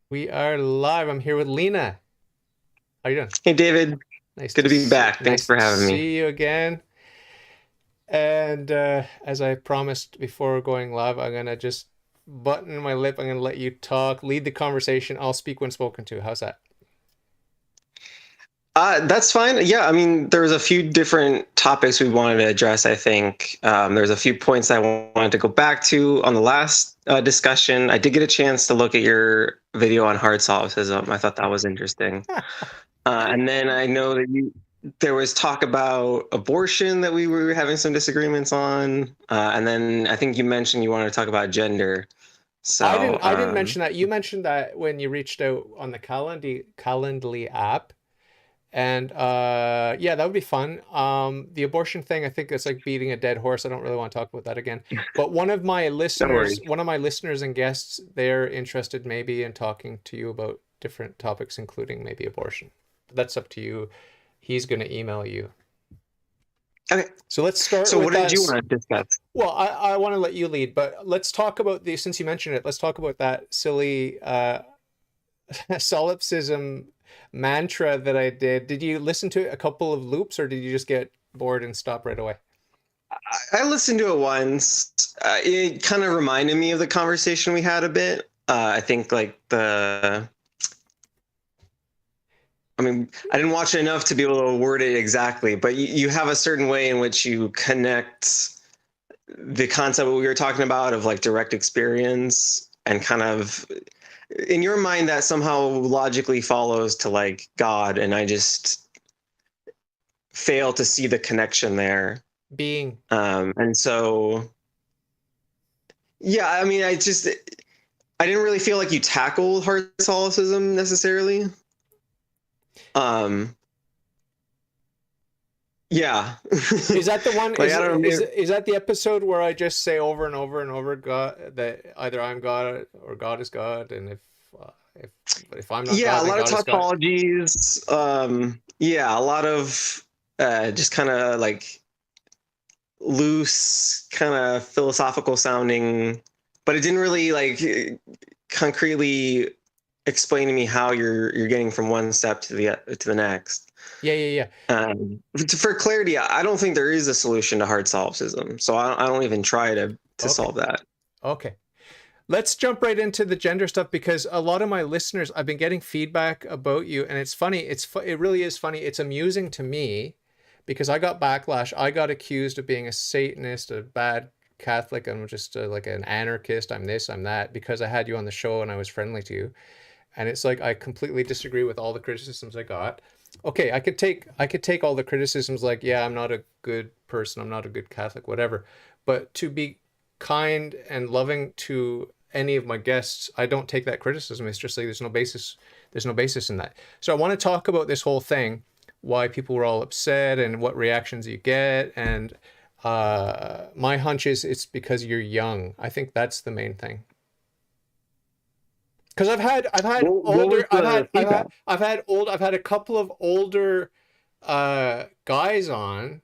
We are live. I'm here with Lena. How you doing? Hey David, good to be back. Thanks Nice for to having me. see you again. And as I promised before going live, I'm gonna just button my lip. I'm gonna let you talk, lead the conversation. I'll speak when spoken to. How's that? That's fine. Yeah, I mean, there was a few different topics we wanted to address, I think. There's a few points I wanted to go back to on the last discussion. I did get a chance to look at your video on hard solipsism. I thought that was interesting. And then I know that there was talk about abortion that we were having some disagreements on. And then I think you mentioned you wanted to talk about gender. So, I didn't mention that. You mentioned that when you reached out on the Calendly app. And yeah, that would be fun. The abortion thing, I think it's like beating a dead horse. I don't really want to talk about that again. But no worries. one of my listeners and guests, they're interested maybe in talking to you about different topics, including maybe abortion. That's up to you. He's going to email you. Okay. So let's start So with what did that. you want to discuss? Well, I want to let you lead, but let's talk about the, since you mentioned it, let's talk about that silly solipsism mantra that I did. Did you listen to a couple of loops or did you just get bored and stop right away? I listened to it once. It kind of reminded me of the conversation we had a bit. I think like I mean, I didn't watch it enough to be able to word it exactly, but you have a certain way in which you connect the concept we were talking about of like direct experience and kind of in your mind that somehow logically follows to like God, and I just fail to see the connection there. Being. And so, yeah, I mean, I didn't really feel like you tackled hard Catholicism necessarily. Um, yeah, Is that the one? like I don't know. Is that the episode where I just say over and over and over God that either I'm God or God is God, and if if I'm not Yeah, God, a then lot of God is God. tautologies. Yeah, a lot of just kind of like loose, kind of philosophical sounding, but it didn't really like concretely explain to me how you're getting from one step to the next. Yeah, yeah, yeah. For clarity, I don't think there is a solution to hard solipsism, so I don't even try to Okay, solve that. okay. Let's jump right into the gender stuff because a lot of my listeners, I've been getting feedback about you, and it's funny. It really is funny. It's amusing to me because I got backlash. I got accused of being a Satanist, a bad Catholic. I'm just like an anarchist. I'm this, I'm that because I had you on the show and I was friendly to you. And it's like I completely disagree with all the criticisms I got. Okay, I could take all the criticisms like, yeah, I'm not a good person, I'm not a good Catholic, whatever. But to be kind and loving to any of my guests, I don't take that criticism. It's just like there's no basis in that. So I want to talk about this whole thing, why people were all upset and what reactions you get. And my hunch is it's because you're young. I think that's the main thing. Because What was the feedback? I've had a couple of older guys on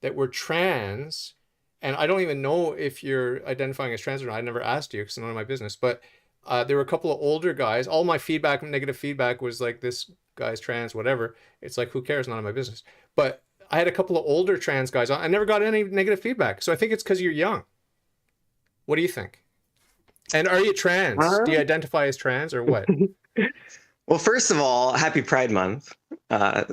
that were trans, and I don't even know if you're identifying as trans or not. I never asked you because it's none of my business. But there were a couple of older guys. All my feedback, negative feedback, was like this guy's trans, whatever. It's like who cares? None of my business. But I had a couple of older trans guys on. I never got any negative feedback. So I think it's because you're young. What do you think? And are you trans? Do you Uh, identify as trans or what? well, first of all, happy Pride Month. Uh,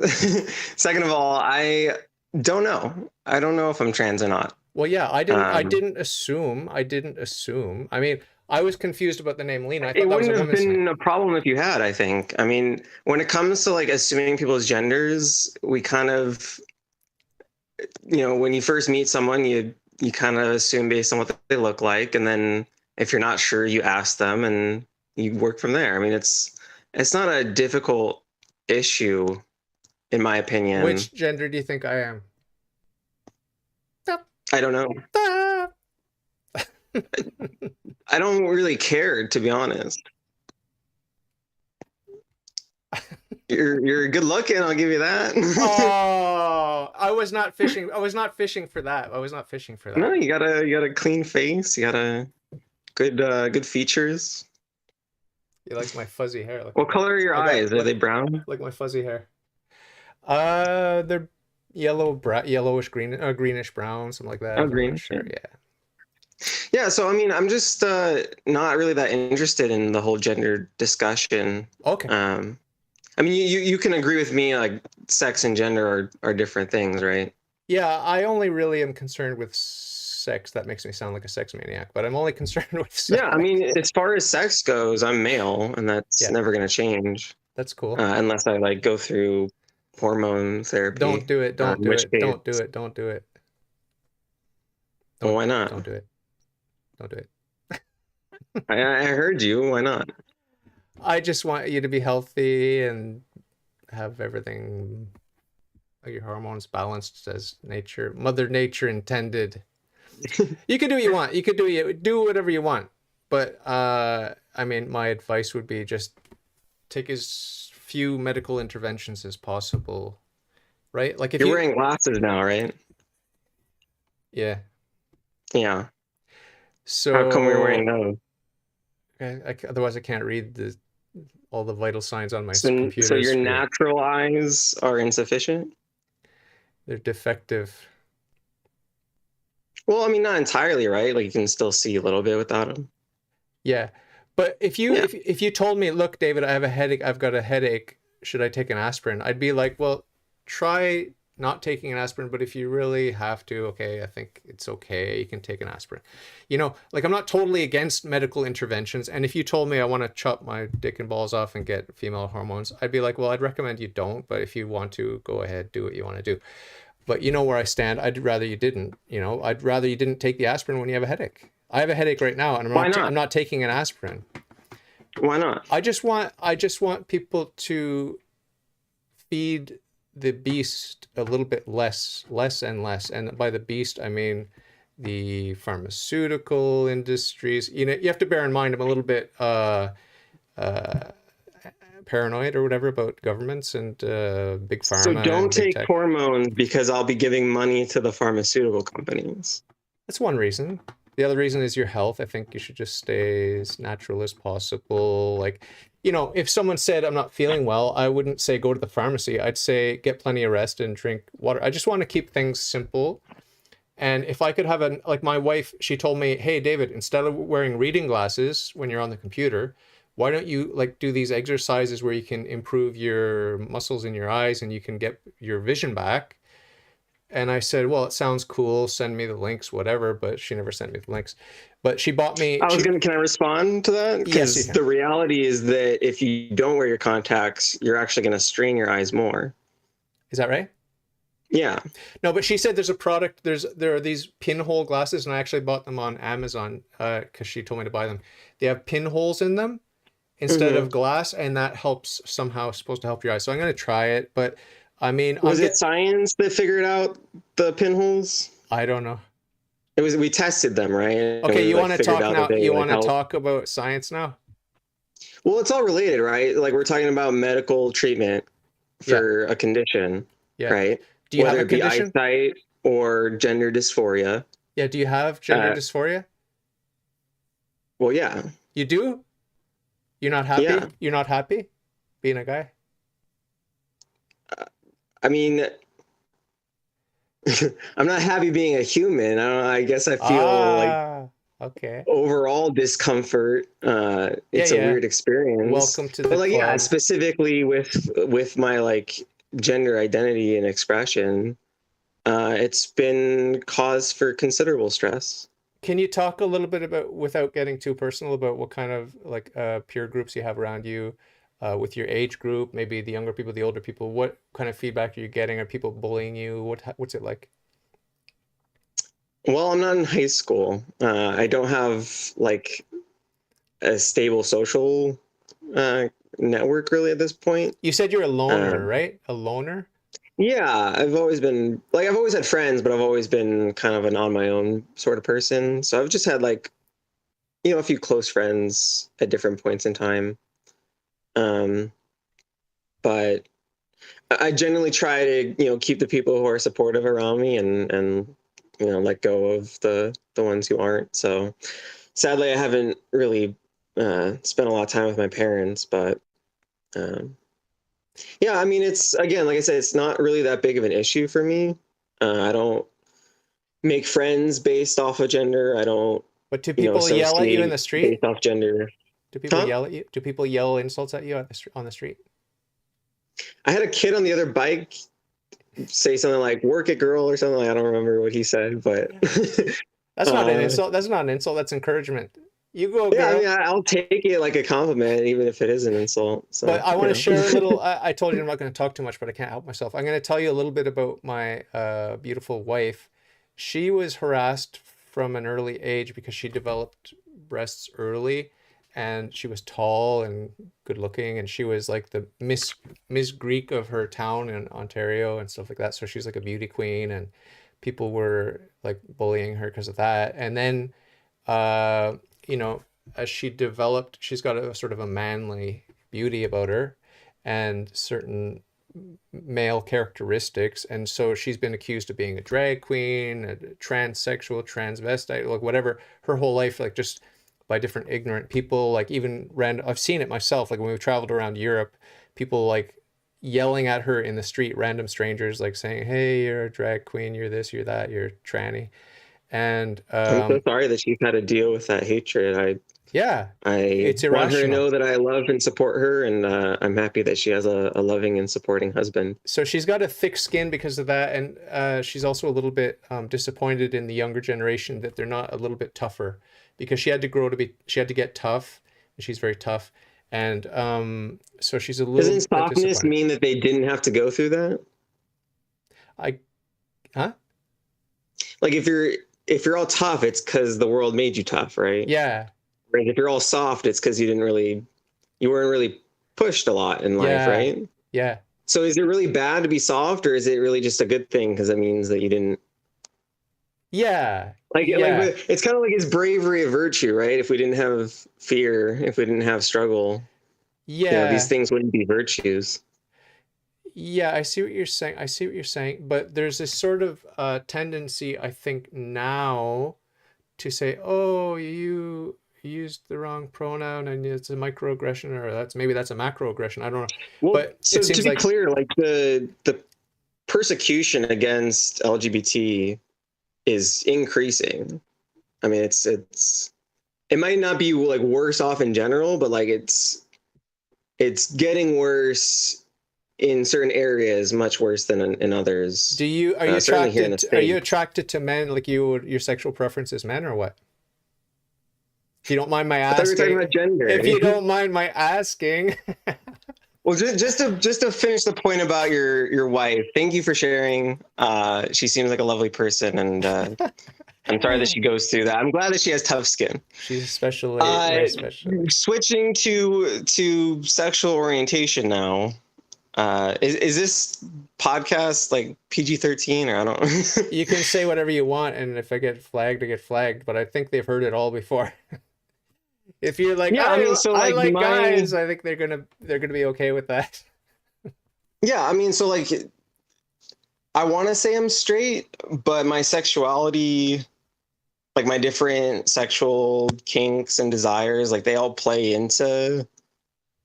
Second of all, I don't know. I don't know if I'm trans or not. Well, yeah, I Um, didn't assume. I didn't assume. I mean, I was confused about the name Lena. I it thought that was a wouldn't have woman's name. been a problem if you had, I think. I mean, when it comes to like assuming people's genders, we kind of, when you first meet someone, you kind of assume based on what they look like, and then if you're not sure, you ask them and you work from there. I mean, it's not a difficult issue, in my opinion. Which gender do you think I am? I don't know. I don't really care, to be honest. You're good looking, I'll give you that. Oh, I was not fishing. I was not fishing for that. I was not fishing for No, that. you got a clean face, you got a good features. You like my fuzzy hair? Like What color are your I got eyes? Are they brown? like my fuzzy hair. They're yellowish green, greenish brown, something like that. Oh, I'm not green. Yeah. sure. Yeah. Yeah. So I mean, I'm just not really that interested in the whole gender discussion. Okay. I mean, you can agree with me, like sex and gender are different things, right? Yeah, I only really am concerned with sex. That makes me sound like a sex maniac, but I'm only concerned with Yeah. I sex. mean, as far as sex goes, I'm male, and that's Yeah, never going to change that's cool. unless I like go through hormone Don't therapy. do it. Don't In do which it. case, Don't do it. Don't do it. well, Don't why not? don't do it. Don't do it. I heard you. Why not? I just want you to be healthy and have everything like your hormones balanced as Mother Nature intended. You can do what you want. You could do whatever you want. But I mean, my advice would be just take as few medical interventions as possible, right? Like if You're you, wearing glasses now, right? yeah. Yeah. How come you're wearing So those? otherwise, I can't read all the vital signs on my So computer your screen. natural eyes are insufficient? They're defective. Well, I mean, not entirely, right? Like you can still see a little bit without them. Yeah. But Yeah. if you told me, look, David, I have a headache, I've got a headache, should I take an aspirin? I'd be like, well, try not taking an aspirin, but if you really have to, okay, I think it's okay. You can take an aspirin. You know, like I'm not totally against medical interventions. And if you told me I want to chop my dick and balls off and get female hormones, I'd be like, well, I'd recommend you don't, but if you want to, go ahead, do what you want to do. But you know where I stand. I'd rather you didn't. You know, I'd rather you didn't take the aspirin when you have a headache. I have a headache right now, and Why I'm not? not taking an aspirin. Why not? I just want people to feed the beast a little bit less and less. And by the beast, I mean the pharmaceutical industries. You know, you have to bear in mind I'm a little bit uh, paranoid or whatever about governments and big So pharma don't and big take tech. hormones because I'll be giving money to the pharmaceutical companies. That's one reason. The other reason is your health. I think you should just stay as natural as possible. Like, you know, if someone said I'm not feeling well, I wouldn't say go to the pharmacy. I'd say get plenty of rest and drink water. I just want to keep things simple. And if I could have like my wife, she told me, "Hey David, instead of wearing reading glasses when you're on the computer, why don't you like do these exercises where you can improve your muscles in your eyes and you can get your vision back?" And I said, well, it sounds cool. Send me the links, whatever. But she never sent me the links. But she bought me. Can I respond to that? Yes, you Because can. the reality is that if you don't wear your contacts, you're actually going to strain your eyes more. Is that right? Yeah. No, but she said there's a product. There are these pinhole glasses, and I actually bought them on Amazon because she told me to buy them. They have pinholes in them instead Hmm. of glass, and that helps somehow. Supposed to help your eyes. So I'm going to try it. But I mean, Was it science that figured out the pinholes? I don't know. It was, we tested them, right? And Okay, we you like want to figured talk out now? that they You like want to help. talk about science now? Well, it's all related, right? Like we're talking about medical treatment Yeah, for a condition, yeah. right? Do you have Whether a it be condition? eyesight or gender dysphoria. Yeah. Do you have gender Uh, dysphoria? well, yeah, You do? You're not happy? yeah. You're not happy being a guy? I mean, I'm not happy being a human. I don't know, I guess I feel like Ah, okay. overall discomfort. Yeah, It's a yeah. weird experience, Welcome to but the like, yeah, club. specifically with my like gender identity and expression, it's been cause for considerable stress. Can you talk a little bit about, without getting too personal, about what kind of like peer groups you have around you with your age group, maybe the younger people, the older people? What kind of feedback are you getting? Are people bullying you? What's it like? Well, I'm not in high school. I don't have like a stable social uh, network really at this point. You said you're a loner, Um, right? A loner? yeah, I've always been like I've always had friends, but I've always been kind of an on my own sort of person. So I've just had like a few close friends at different points in time. Um, but I generally try to keep the people who are supportive around me and let go of the ones who aren't. So sadly, I haven't really spent a lot of time with my parents, but yeah, I mean, it's, again, like I said, it's not really that big of an issue for me. I don't make friends based off of gender. I don't, But do people yell at you in the associate street? based off gender. Do people Huh? yell at you? Do people yell insults at you on the street? I had a kid on the other bike say something like "work it, girl" or something. Like, I don't remember what he said, but That's not an insult. That's not an insult. That's encouragement. You go, yeah, I girl. mean, I'll take it like a compliment, even if it is an insult. So, But I want to share a little. I told you I'm not going to talk too much, but I can't help myself. I'm going to tell you a little bit about my beautiful wife. She was harassed from an early age because she developed breasts early, and she was tall and good looking, and she was like the Miss Greek of her town in Ontario and stuff like that. So she's like a beauty queen, and people were like bullying her because of that. And then, you know, as she developed, she's got a sort of a manly beauty about her and certain male characteristics. And so she's been accused of being a drag queen, a transsexual, transvestite, like whatever, her whole life, like just by different ignorant people, like even random, I've seen it myself, like when we've traveled around Europe, people like yelling at her in the street, random strangers, like saying, "Hey, you're a drag queen, you're this, you're that, you're tranny." And I'm so sorry that she's had to deal with that hatred. yeah, I it's want her to irrational. know that I love and support her, and I'm happy that she has a loving and supporting husband. So she's got a thick skin because of that, and she's also a little bit disappointed in the younger generation that they're not a little bit tougher, because she had to get tough, and she's very tough, and so she's a little Doesn't bit softness disappointed. mean that they didn't have to go through that? I, huh? Like, if you're all tough, it's because the world made you tough, right? Yeah, Whereas if you're all soft, it's because you weren't really pushed a lot in life, yeah, right? yeah, So is it really bad to be soft, or is it really just a good thing because it means that you didn't yeah, like yeah, it's kind of like, is bravery a virtue, right? If we didn't have fear, if we didn't have struggle, these yeah. things wouldn't be virtues. Yeah, I see what you're saying. I see what you're saying, but there's this sort of tendency, I think, now to say, "Oh, you used the wrong pronoun and it's a microaggression, or that's a macroaggression." I don't know, Well, but it so to seems be like clear, like the persecution against LGBT is increasing. I mean, it might not be like worse off in general, but like it's getting worse in certain areas, much worse than in others. Certainly here in the are you States. attracted to men, like your sexual preference is men, or what? If you don't mind my I thought we were talking asking, about gender. if you don't mind my asking. Well, just to finish the point about your wife, thank you for sharing. She seems like a lovely person, and I'm sorry that she goes through that. I'm glad that she has tough skin. She's especially very special. Switching to sexual orientation now. Is this podcast like PG-13, or I don't? You can say whatever you want, and if I get flagged, I get flagged. But I think they've heard it all before. If you're like, Yeah, I mean, so I like like guys, I think they're gonna be okay with that. yeah, I mean, so like, I want to say I'm straight, but my sexuality, like my different sexual kinks and desires, like they all play into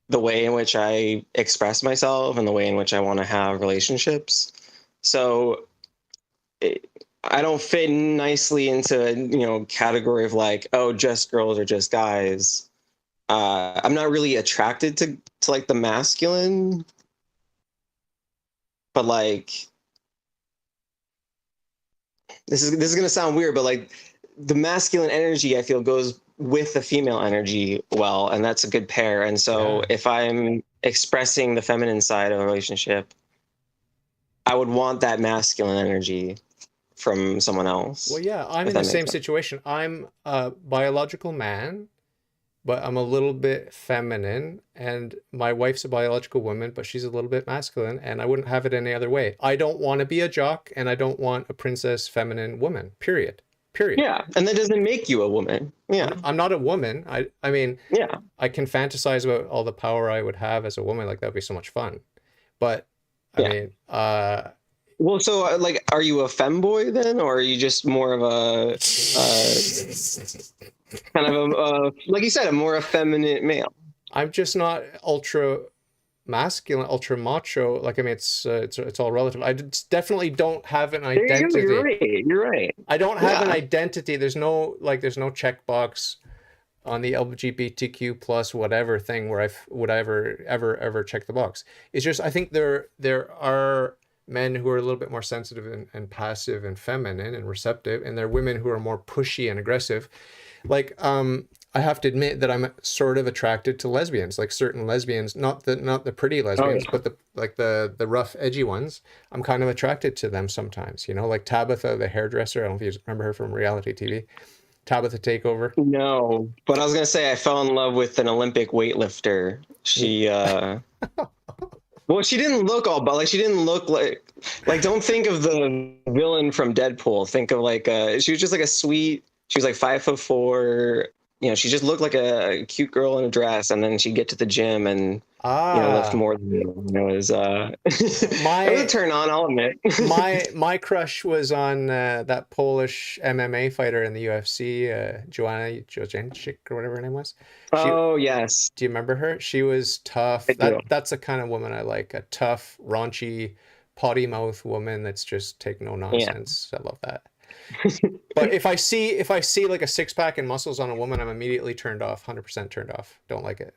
the way in which I express myself and the way in which I want to have relationships. So I don't fit nicely into category of like, oh, just girls or just guys. I'm not really attracted to like the masculine, but like this is gonna sound weird, but like the masculine energy I feel goes with the female energy well, and that's a good pair. And so Yeah. if I'm expressing the feminine side of a relationship, I would want that masculine energy from someone else. Well, yeah, I'm If in the that makes same sense. situation. I'm a biological man, but I'm a little bit feminine, and my wife's a biological woman, but she's a little bit masculine, and I wouldn't have it any other way. I don't want to be a jock, and I don't want a princess feminine woman. Period. Period. Yeah, and that doesn't make you a woman. Yeah, I'm not a woman. I mean, yeah, I can fantasize about all the power I would have as a woman. Like that would be so much fun. But I yeah. mean, Well, so like, are you a femboy then, or are you just more of a kind of like you said, a more effeminate male? I'm just not ultra masculine, ultra macho. Like, I mean, it's all relative. Definitely don't have an There you go. You're identity. right. You're right. I don't have an Yeah. identity. There's no checkbox on the LGBTQ plus whatever thing where I would ever check the box. It's just, I think there are men who are a little bit more sensitive and passive and feminine and receptive, and there are women who are more pushy and aggressive. Like, I have to admit that I'm sort of attracted to lesbians, like certain lesbians, not the pretty Oh lesbians, yeah. but the rough, edgy ones. I'm kind of attracted to them sometimes, like Tabitha, the hairdresser. I don't know if you remember her from reality TV. Tabitha Takeover. No, but I was gonna say I fell in love with an Olympic weightlifter. She well, she didn't look all, but like she didn't look like don't think of the villain from Deadpool. Think of like she was just like a sweet. She was like 5'4". She just looked like a cute girl in a dress, and then she'd get to the gym and lift Ah, more than you. It was it was a my turn on, I'll admit. my crush was on that Polish MMA fighter in the UFC, Joanna Jędrzejczyk or whatever her name was. She, Oh yes, do you remember her? She was I tough. do. That's the kind of woman I like, a tough, raunchy, potty mouth woman that's just take no Yeah. nonsense. I love that. But if I see like a six pack and muscles on a woman, I'm immediately turned off, 100% turned off. Don't like it.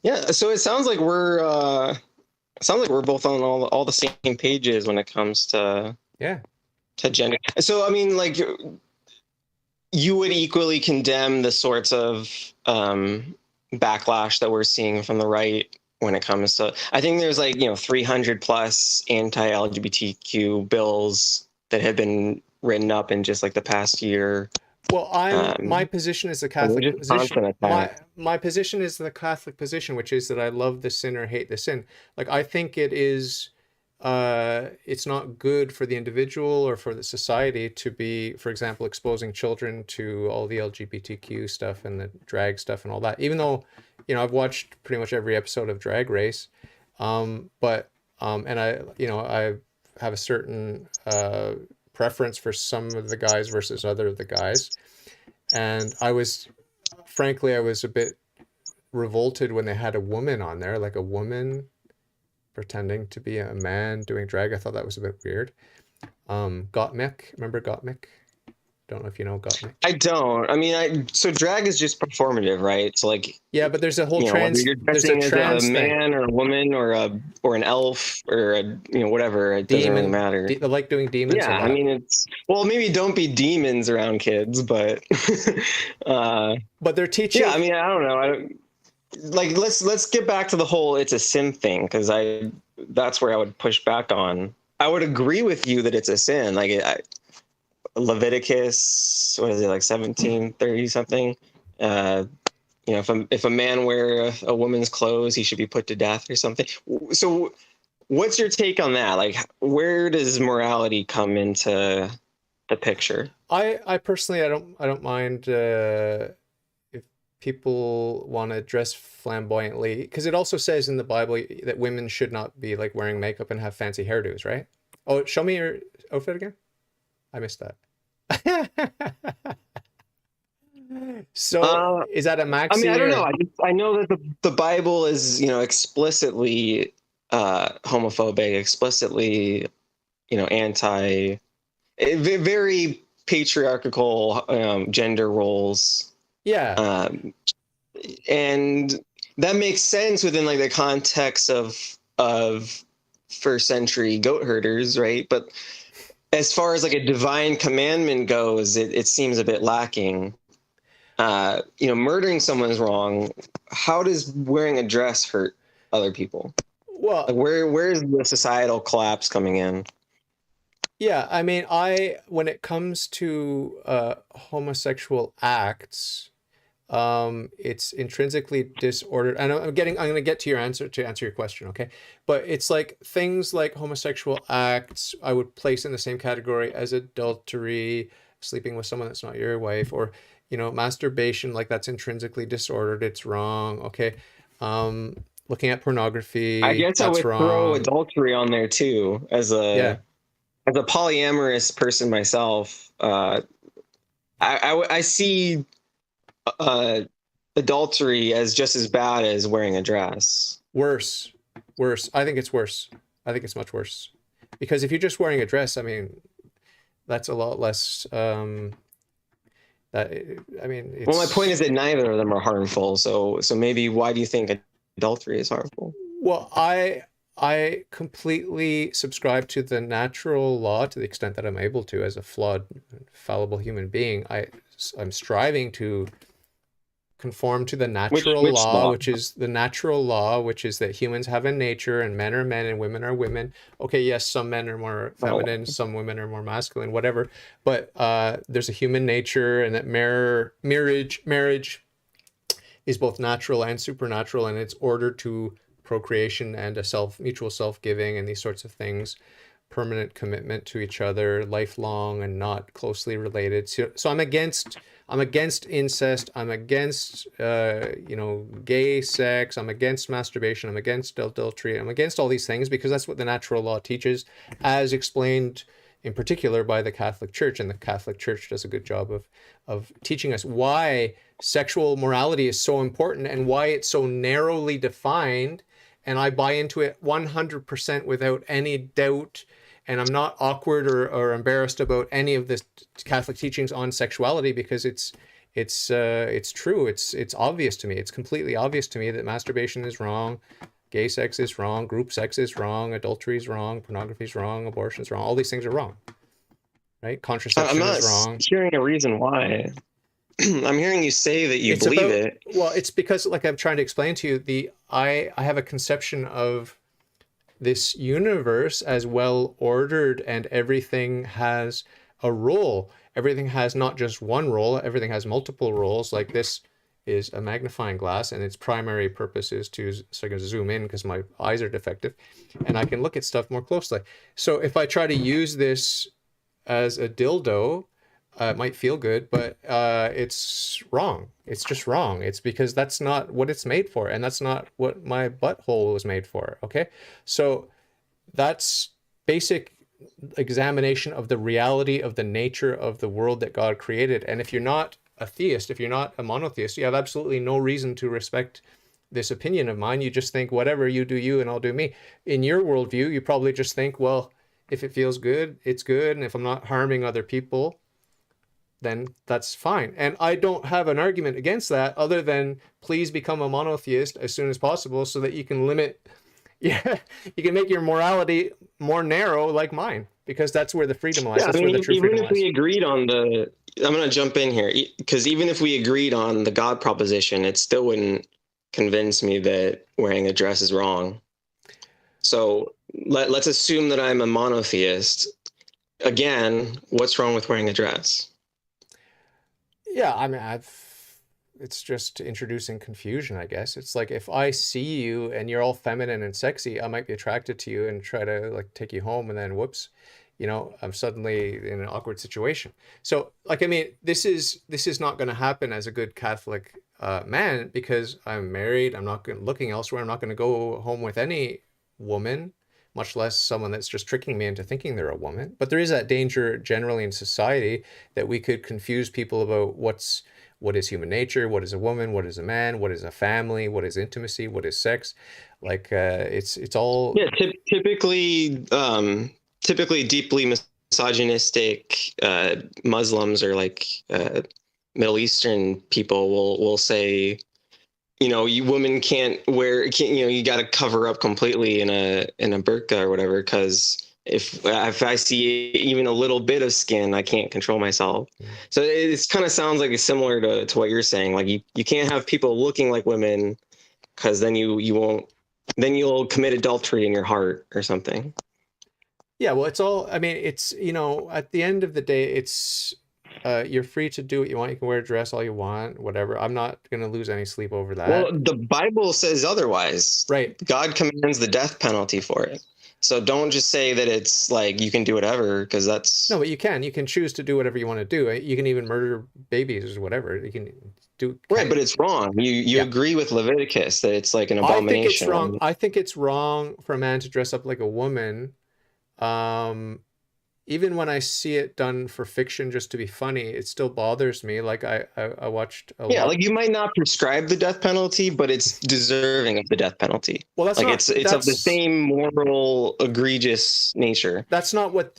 Yeah, so it sounds like we're both on all the same pages when it comes Yeah. to gender. So I mean, like you would equally condemn the sorts of backlash that we're seeing from the right when it comes to. I think there's like 300 plus anti-LGBTQ bills that have been written up in just like the past year. Well, my position is the And they're Catholic just position. constant attacks. My position is the Catholic position, which is that I love the sinner, hate the sin. Like, I think it's not good for the individual or for the society to be, for example, exposing children to all the LGBTQ stuff and the drag stuff and all that. Even though, I've watched pretty much every episode of Drag Race, but and I have a certain preference for some of the guys versus other of the guys. And frankly, I was a bit revolted when they had a woman on there, like a woman pretending to be a man doing drag. I thought that was a bit weird. Gottmik, remember Gottmik? Don't know if you know Gottmik. I don't. I mean, so drag is just performative, right? So like, Yeah, but there's a whole whether you're there's a dressing as trans a thing. man or a woman or an elf or whatever, it doesn't really Demon, matter. I like doing demons a Yeah, I lot. mean it's well, maybe don't be demons around kids, but But they're teaching. yeah, I mean, I don't know. I don't like let's get back to the whole it's a sin thing because that's where I would push back on. I would agree with you that it's a sin. Like Leviticus, what is it, like 17:30 something? If a man wear a woman's clothes, he should be put to death or something. So, what's your take on that? Like, where does morality come into the picture? I personally, I don't mind if people want to dress flamboyantly, because it also says in the Bible that women should not be like wearing makeup and have fancy hairdos, right? Oh, show me your outfit again. I missed that. So is that a I mean, maxi I don't know. or? I know that the Bible is explicitly homophobic, explicitly anti, very patriarchal gender roles. Yeah. And that makes sense within like the context of first century goat herders, right? But as far as like a divine commandment goes, it seems a bit lacking. Murdering someone is wrong. How does wearing a dress hurt other people? Well, Like where is the societal collapse coming in? yeah, I mean, when it comes to homosexual acts, it's intrinsically disordered. And I'm going to get to answer your question, okay? But it's like things like homosexual acts, I would place in the same category as adultery, sleeping with someone that's not your wife, or masturbation, like that's intrinsically disordered. It's wrong, okay? Looking at I pornography, guess I that's would throw wrong. adultery on there too, Yeah, as a polyamorous person myself. I see uh, adultery as just as bad as wearing a dress. worse. Worse. I think it's worse. I think it's much worse. Because if you're just wearing a dress, I mean, that's a lot less that I mean, Well, my point it's is that neither of them are harmful. So maybe why do you think adultery is harmful? well, I completely subscribe to the natural law to the extent that I'm able to as a flawed, fallible human being. I'm striving to conform to the natural Which law, law? which is the natural law, which is that humans have a nature and men are men and women are women. Okay, yes, some men are more Oh, feminine, some women are more masculine, whatever. But there's a human nature, and that marriage is both natural and supernatural, and it's ordered to procreation and a mutual self-giving and these sorts of things, permanent commitment to each other, lifelong and not closely related. So I'm against incest. I'm against gay sex. I'm against masturbation. I'm against adultery. I'm against all these things because that's what the natural law teaches, as explained in particular by the Catholic Church. And the Catholic Church does a good job of teaching us why sexual morality is so important and why it's so narrowly defined. And I buy into it 100% without any doubt. And I'm not awkward or embarrassed about any of the Catholic teachings on sexuality because it's true. It's obvious to me. It's completely obvious to me that masturbation is wrong, gay sex is wrong, group sex is wrong, adultery is wrong, pornography is wrong, abortion is wrong. All these things are wrong, right? I'm Contraception not is wrong. hearing a reason why. I'm hearing you say that you It's believe about, it. well, it's because, like I'm trying to explain to you, I have a conception of this universe as well ordered, and everything has a role. Everything has not just one role, everything has multiple roles. Like this is a magnifying glass, and its primary purpose is so I can zoom in because my eyes are defective and I can look at stuff more closely. So if I try to use this as a dildo, it might feel good, but it's wrong. It's just wrong. It's because that's not what it's made for, and that's not what my butthole was made for. Okay, so that's basic examination of the reality of the nature of the world that God created. And if you're not a theist, if you're not a monotheist, you have absolutely no reason to respect this opinion of mine. You just think, whatever, you do you and I'll do me. In your worldview, you probably just think, well, if it feels good, it's good. And if I'm not harming other people, then that's fine. And I don't have an argument against that other than please become a monotheist as soon as possible so that you can limit, yeah, you can make your morality more narrow like mine, because that's where the freedom lies. Yeah, I That's where the mean, true even freedom if lies. we agreed on I'm going to jump in here because even if we agreed on the God proposition, it still wouldn't convince me that wearing a dress is wrong. So let's assume that I'm a monotheist. Again, what's wrong with wearing a dress? Yeah, I mean, it's just introducing confusion, I guess. It's like if I see you and you're all feminine and sexy, I might be attracted to you and try to like take you home, and then whoops, I'm suddenly in an awkward situation. So, like, I mean, this is not going to happen as a good Catholic man because I'm married. I'm not looking elsewhere. I'm not going to go home with any woman, much less someone that's just tricking me into thinking they're a woman. But there is that danger generally in society that we could confuse people about what is human nature, what is a woman, what is a man, what is a family, what is intimacy, what is sex. Like it's all. Yeah, typically deeply misogynistic Muslims or like Middle Eastern people will say, you women you got to cover up completely in a burqa or whatever, because if I see even a little bit of skin, I can't control myself. So it kind of sounds like it's similar to what you're saying. Like you can't have people looking like women because then you'll commit adultery in your heart or something. Yeah, well, it's all, I mean, it's, at the end of the day, it's, you're free to do what you want. You can wear a dress all you want, whatever. I'm not going to lose any sleep over Well, that. the Bible says otherwise. Right. God commands the death penalty for it. So don't just say that it's like you can do whatever, because No, that's but you can choose to do whatever you want to do. You can even murder babies or whatever. You can do. right, but it's wrong. You Yeah. agree with Leviticus that it's like an I think it's abomination. wrong. I think it's wrong for a man to dress up like a woman. Um, Even when I see it done for fiction just to be funny, it still bothers me. Like I watched a Yeah, lot. like you might not prescribe the death penalty, but it's deserving of the death penalty. Well, that's Like not it's of the same moral egregious nature. that's not what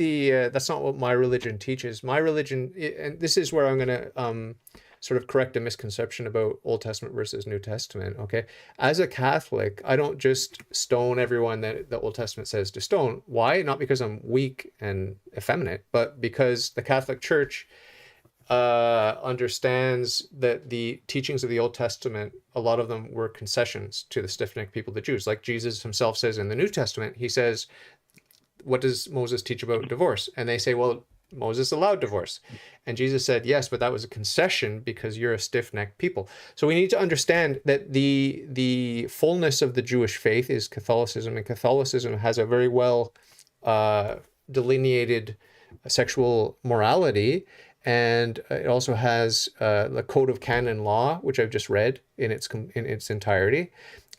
my religion teaches. My religion, and this is where I'm going to sort of correct a misconception about Old Testament versus New Testament. Okay, as a Catholic, I don't just stone everyone that the Old Testament says to stone. Why? Not because I'm weak and effeminate, but because the Catholic Church understands that the teachings of the Old Testament, a lot of them were concessions to the stiff-necked people, the Jews. Like Jesus himself says in the New Testament, he says, what does Moses teach about divorce? And they say, well, Moses allowed divorce. And Jesus said, yes, but that was a concession because you're a stiff-necked people. So we need to understand that the fullness of the Jewish faith is Catholicism, and Catholicism has a very well delineated sexual morality. And it also has the Code of Canon Law, which I've just read in its entirety,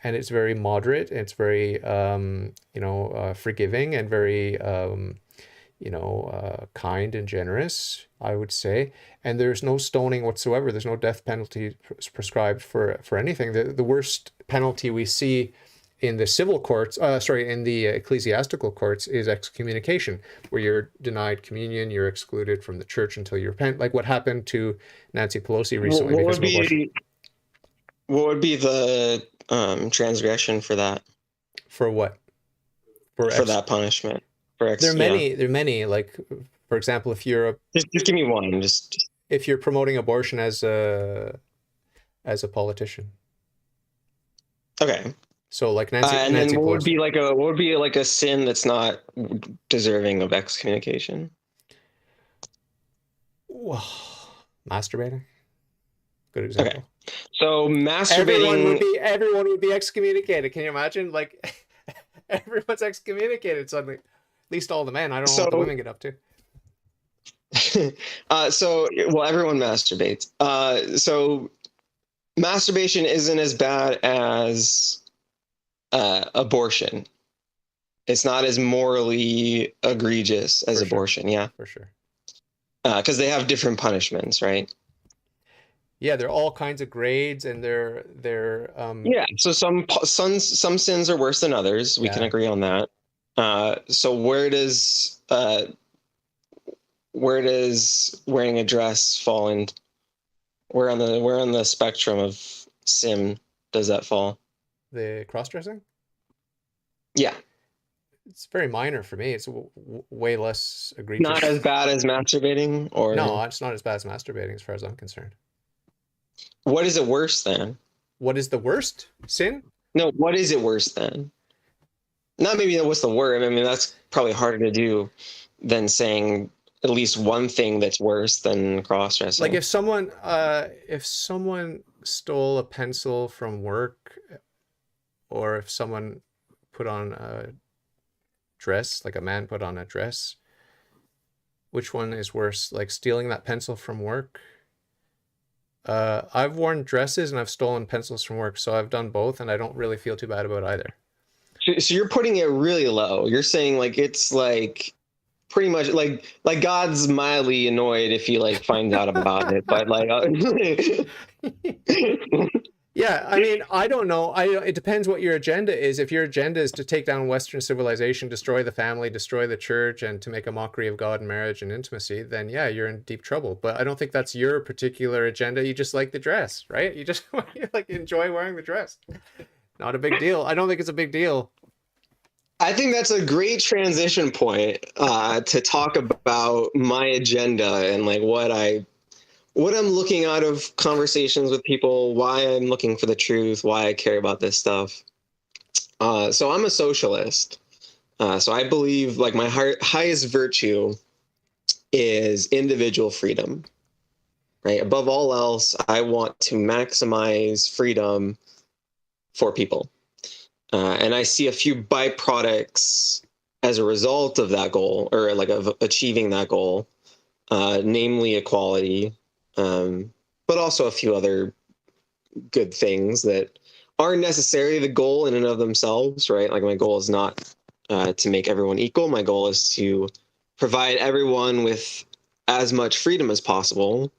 and it's very moderate. It's very forgiving and very kind and generous, I would say. And there's no stoning whatsoever. There's no death penalty prescribed for anything. The worst penalty we see in the civil courts, in the ecclesiastical courts, is excommunication, where you're denied communion, you're excluded from the church until you repent, like what happened to Nancy Pelosi recently because of abortion. What would be the transgression for that? For what? For that punishment? There are many. Like, for example, if you're just give me one. If you're promoting abortion as a politician. Okay. So like Nancy Pelosi. What would be like a sin that's not deserving of excommunication? Masturbating. Good example. Okay. So masturbating. Everyone would be excommunicated. Can you imagine? Like everyone's excommunicated suddenly. At least all the men. I don't know what the women get up to. Everyone masturbates. So masturbation isn't as bad as abortion. It's not as morally egregious as abortion. Yeah, for sure. Because they have different punishments, right? Yeah, there are all kinds of grades, and they're yeah. So some sins are worse than others. We can agree on that. So where does wearing a dress fall in? Where on the spectrum of sin does that fall? The cross-dressing? Yeah. It's very minor for me. It's way less egregious. Not as bad as masturbating? Or no, it's not as bad as masturbating as far as I'm concerned. What is it worse than? What is the worst sin? No, what is it worse than? Not maybe what's the word. I mean, that's probably harder to do than saying at least one thing that's worse than cross-dressing. Like if someone stole a pencil from work, or if someone put on a dress, like a man put on a dress, which one is worse? Like stealing that pencil from work? I've worn dresses and I've stolen pencils from work, so I've done both, and I don't really feel too bad about either. So you're putting it really low. You're saying like it's like pretty much like God's mildly annoyed if he like finds out about it, but like yeah, I mean, I don't know. It depends what your agenda is. If your agenda is to take down Western civilization, destroy the family, destroy the church, and to make a mockery of God and marriage and intimacy, then yeah, you're in deep trouble. But I don't think that's your particular agenda. You just like the dress, right? You just like enjoy wearing the dress. Not a big deal. I don't think it's a big deal. I think that's a great transition point to talk about my agenda and like what I'm looking out of conversations with people, why I'm looking for the truth, why I care about this stuff. So I'm a socialist. So I believe like my highest virtue is individual freedom, right? Above all else, I want to maximize freedom for people. And I see a few byproducts as a result of that goal, or like of achieving that goal, namely equality, but also a few other good things that aren't necessarily the goal in and of themselves, right? Like my goal is not to make everyone equal. My goal is to provide everyone with as much freedom as possible.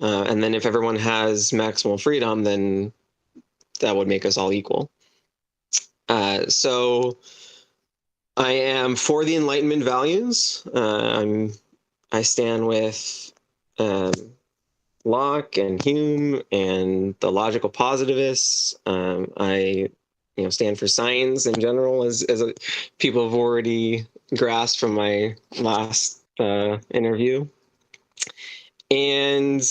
And then if everyone has maximal freedom, then that would make us all equal. So I am for the Enlightenment values. I stand with Locke and Hume and the logical positivists. I stand for science in general, as people have already grasped from my last interview. And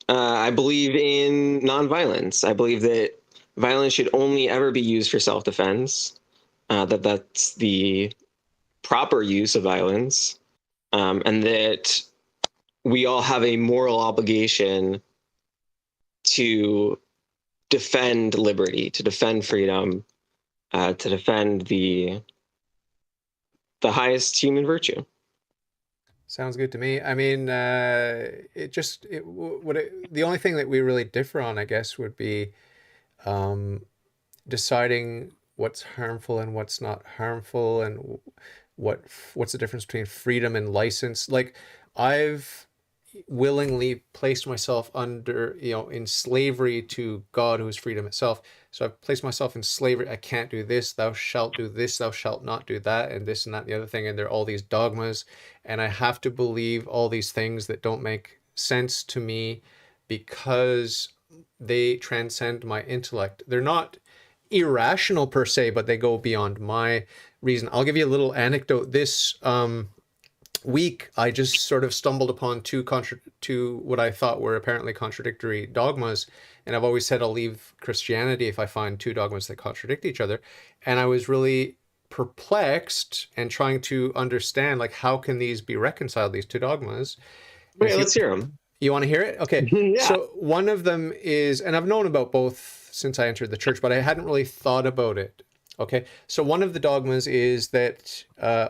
I believe in nonviolence. I believe that violence should only ever be used for self-defense, that's the proper use of violence, and that we all have a moral obligation to defend liberty, to defend freedom, to defend the highest human virtue. Sounds good to me. I mean, the only thing that we really differ on, I guess, would be um, deciding what's harmful and what's not harmful, and what's the difference between freedom and license. Like, I've willingly placed myself under, in slavery to God, who is freedom itself. So I've placed myself in slavery. I can't do this, thou shalt do this, thou shalt not do that, and this and that and the other thing. And there are all these dogmas, and I have to believe all these things that don't make sense to me because they transcend my intellect. They're not irrational per se, but they go beyond my reason. I'll give you a little anecdote. This week, I just sort of stumbled upon two what I thought were apparently contradictory dogmas, and I've always said I'll leave Christianity if I find two dogmas that contradict each other. And I was really perplexed and trying to understand, like, how can these be reconciled, these two dogmas? Wait, let's hear them. You want to hear it? Okay. Yeah. So one of them is, and I've known about both since I entered the church, but I hadn't really thought about it. Okay. So one of the dogmas is that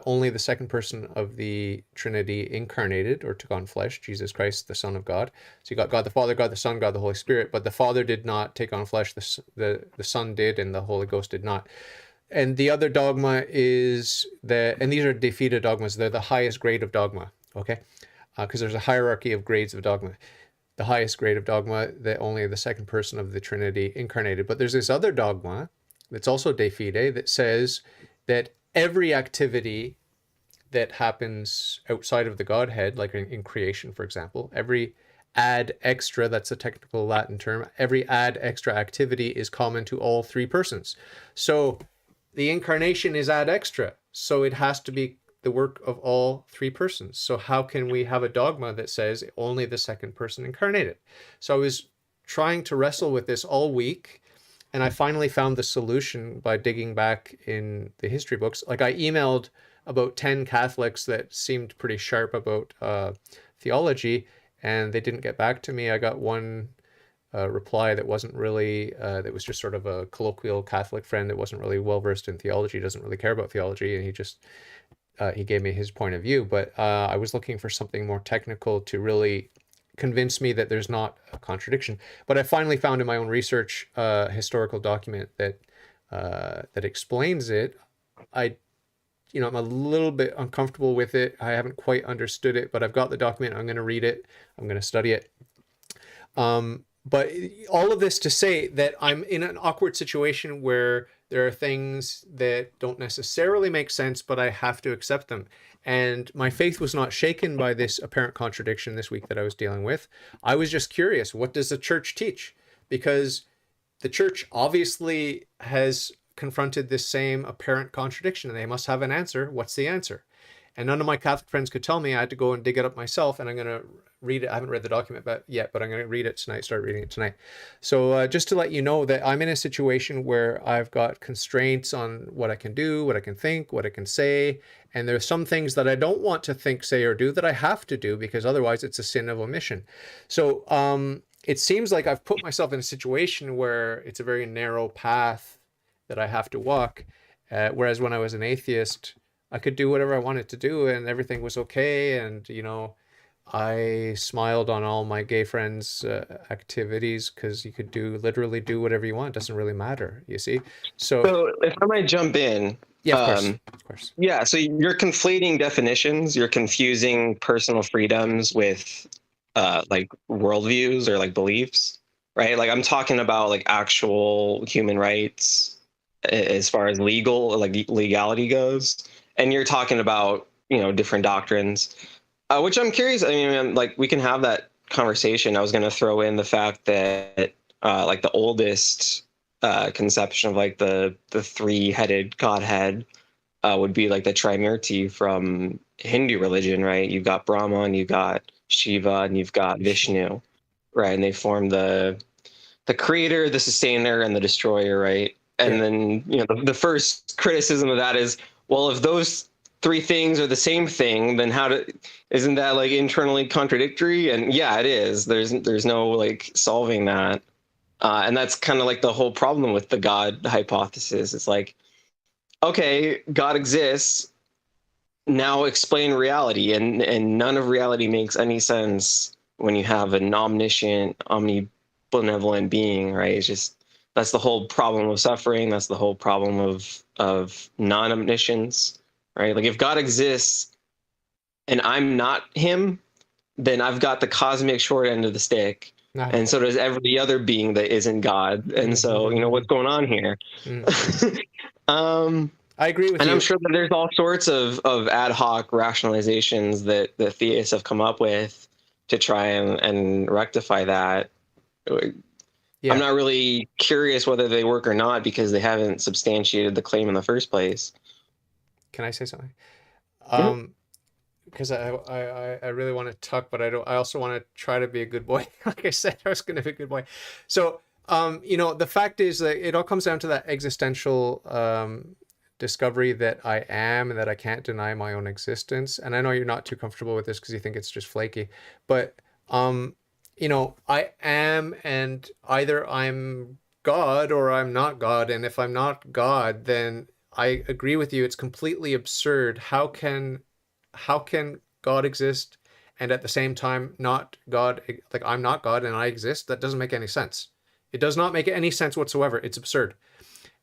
only the second person of the Trinity incarnated or took on flesh, Jesus Christ, the Son of God. So you got God the Father, God the Son, God the Holy Spirit, but the Father did not take on flesh. The Son did, and the Holy Ghost did not. And the other dogma is that, and these are de fide dogmas, they're the highest grade of dogma. Okay. Because there's a hierarchy of grades of dogma. The highest grade of dogma, that only the second person of the Trinity incarnated. But there's this other dogma that's also de fide that says that every activity that happens outside of the Godhead, like in creation, for example, every ad extra, that's a technical Latin term, every ad extra activity is common to all three persons. So the incarnation is ad extra. So it has to be the work of all three persons. So how can we have a dogma that says only the second person incarnated? So I was trying to wrestle with this all week, and I finally found the solution by digging back in the history books. Like, I emailed about 10 Catholics that seemed pretty sharp about theology, and they didn't get back to me. I got one reply that wasn't really, that was just sort of a colloquial Catholic friend that wasn't really well-versed in theology, doesn't really care about theology, and he gave me his point of view. But I was looking for something more technical to really convince me that there's not a contradiction. But I finally found in my own research a historical document that explains it. I'm a little bit uncomfortable with it. I haven't quite understood it, but I've got the document. I'm going to read it. I'm going to study it. But all of this to say that I'm in an awkward situation where there are things that don't necessarily make sense, but I have to accept them. And my faith was not shaken by this apparent contradiction this week that I was dealing with. I was just curious, what does the church teach? Because the church obviously has confronted this same apparent contradiction, and they must have an answer. What's the answer? And none of my Catholic friends could tell me. I had to go and dig it up myself, and I'm going to read it. I haven't read the document yet, but I'm going to read it tonight, start reading it tonight. So just to let you know that I'm in a situation where I've got constraints on what I can do, what I can think, what I can say. And there's some things that I don't want to think, say, or do that I have to do, because otherwise it's a sin of omission. So it seems like I've put myself in a situation where it's a very narrow path that I have to walk. Whereas when I was an atheist, I could do whatever I wanted to do and everything was okay. And, I smiled on all my gay friends' activities because you could literally do whatever you want. It doesn't really matter, you see? So, So if I might jump in, yeah, of course. um, Of course. yeah, so you're conflating definitions. You're confusing personal freedoms with like worldviews or like beliefs, right? Like I'm talking about like actual human rights as far as legality goes, and you're talking about different doctrines, which I'm curious. I mean, like we can have that conversation. I was going to throw in the fact that like the oldest conception of like the three-headed Godhead would be like the Trimurti from Hindu religion, right? You've got Brahman, you've got Shiva, and you've got Vishnu, right? And they form the creator, the sustainer, and the destroyer, right? And Yeah. then the first criticism of that is, well, if those three things are the same thing, then isn't that like internally contradictory? And yeah, it is. There's no like solving that. And that's kind of like the whole problem with the God hypothesis. It's like, okay, God exists. Now explain reality, and none of reality makes any sense when you have an omniscient, omnibenevolent being, right? It's just that's the whole problem of suffering. That's the whole problem of non-omniscience, right? Like if God exists and I'm not him, then I've got the cosmic short end of the stick. Nah. And so does every other being that isn't God. And so, what's going on here? I agree with And you. I'm sure that there's all sorts of ad hoc rationalizations that the theists have come up with to try and rectify that. Yeah. I'm not really curious whether they work or not because they haven't substantiated the claim in the first place. Can I say something? Yeah. Because I really want to talk, but I also want to try to be a good boy. Like I said, I was going to be a good boy. So, the fact is that it all comes down to that existential discovery that I am and that I can't deny my own existence. And I know you're not too comfortable with this because you think it's just flaky, but I am, and either I'm God or I'm not God. And if I'm not God, then I agree with you. It's completely absurd. How can God exist and at the same time not God? Like I'm not God and I exist. That doesn't make any sense. It does not make any sense whatsoever. It's absurd.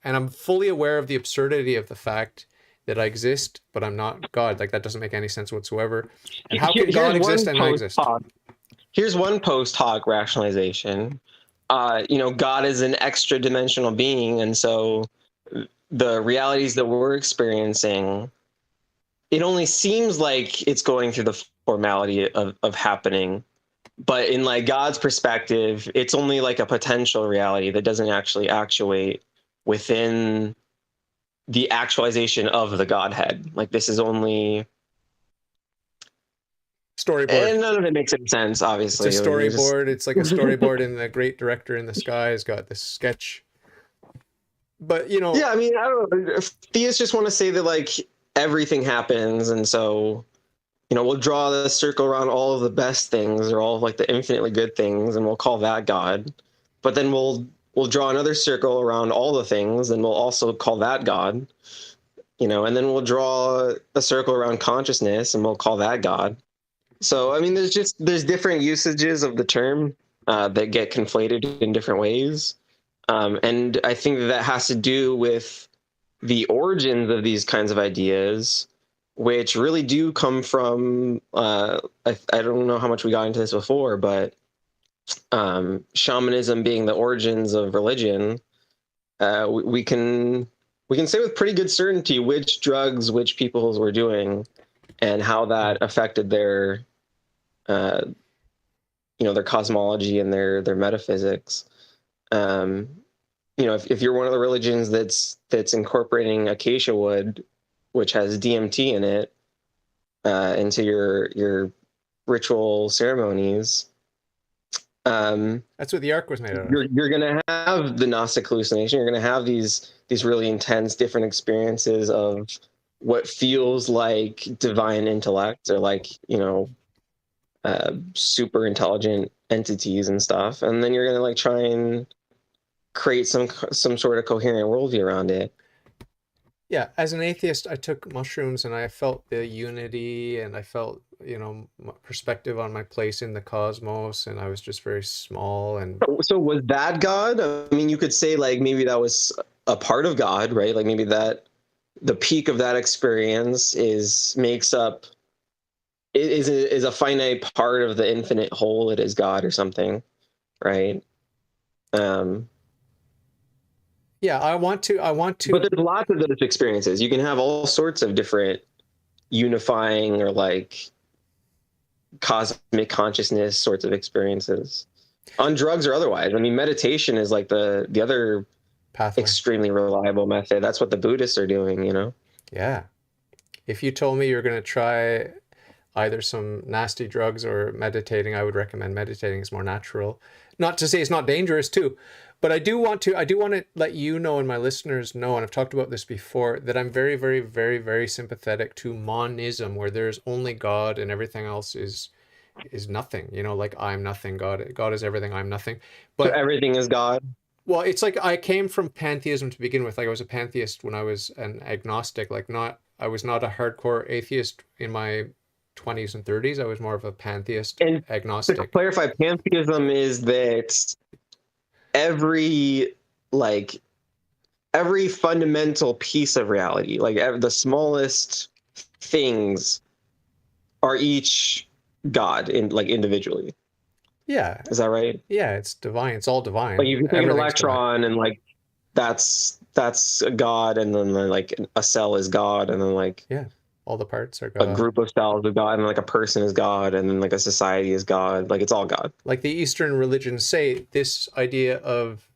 And I'm fully aware of the absurdity of the fact that I exist, but I'm not God. Like that doesn't make any sense whatsoever. And how can God exist and I exist? Here's one post hoc rationalization. God is an extra dimensional being, and so the realities that we're experiencing, it only seems like it's going through the formality of happening. But in like God's perspective, it's only like a potential reality that doesn't actually actuate within the actualization of the Godhead. Like this is only Storyboard. and none of it makes any sense, obviously. It's a storyboard. It's like a storyboard, and the great director in the sky has got this sketch. But yeah, I mean, I don't know. If theists just want to say that like everything happens, and so we'll draw the circle around all of the best things or all of like the infinitely good things, and we'll call that God. But then we'll draw another circle around all the things, and we'll also call that God. And then we'll draw a circle around consciousness, and we'll call that God. So, I mean, there's different usages of the term that get conflated in different ways. And I think that has to do with the origins of these kinds of ideas, which really do come from, I don't know how much we got into this before, but shamanism being the origins of religion. We can say with pretty good certainty which drugs which peoples were doing and how that affected their their cosmology and their metaphysics. If you're one of the religions that's incorporating acacia wood, which has DMT in it, into your ritual ceremonies, that's what the Ark was made out of. You're gonna have the Gnostic hallucination. You're gonna have these really intense, different experiences of what feels like divine intellect or like super intelligent entities and stuff, and then you're gonna like try and create some sort of coherent worldview around it. Yeah, as an atheist, I took mushrooms and I felt the unity and I felt, perspective on my place in the cosmos, and I was just very small and So was that God? I mean, you could say like maybe that was a part of God, right? Like maybe that the peak of that experience is makes up is a finite part of the infinite whole. It is God or something, right? Um, yeah, but there's lots of those experiences. You can have all sorts of different unifying or like cosmic consciousness sorts of experiences on drugs or otherwise. I mean, meditation is like the other pathway. extremely reliable method. That's what the Buddhists are doing, you know? Yeah. If you told me you're going to try either some nasty drugs or meditating, I would recommend meditating. It's more natural. Not to say it's not dangerous too, but I do want to let you know and my listeners know, and I've talked about this before, that I'm very, very, very, very sympathetic to monism, where there's only God and everything else is nothing. Like I'm nothing, God is everything, I'm nothing. So But everything is God. well, it's like I came from pantheism to begin with. Like I was a pantheist when I was an agnostic. I was not a hardcore atheist in my 20s and 30s. I was more of a pantheist And to agnostic. clarify, pantheism is that every like every fundamental piece of reality, like the smallest things, are each God in like individually. Yeah, Is that right? yeah, it's divine. It's all Like divine. you can take an Everything's divine. electron and like that's a God, and then like a cell is God, and then like Yeah, all the parts are a God. group of cells is God, and like a person is God, and then like a society is God. Like it's all God. Like the Eastern religions say, this idea of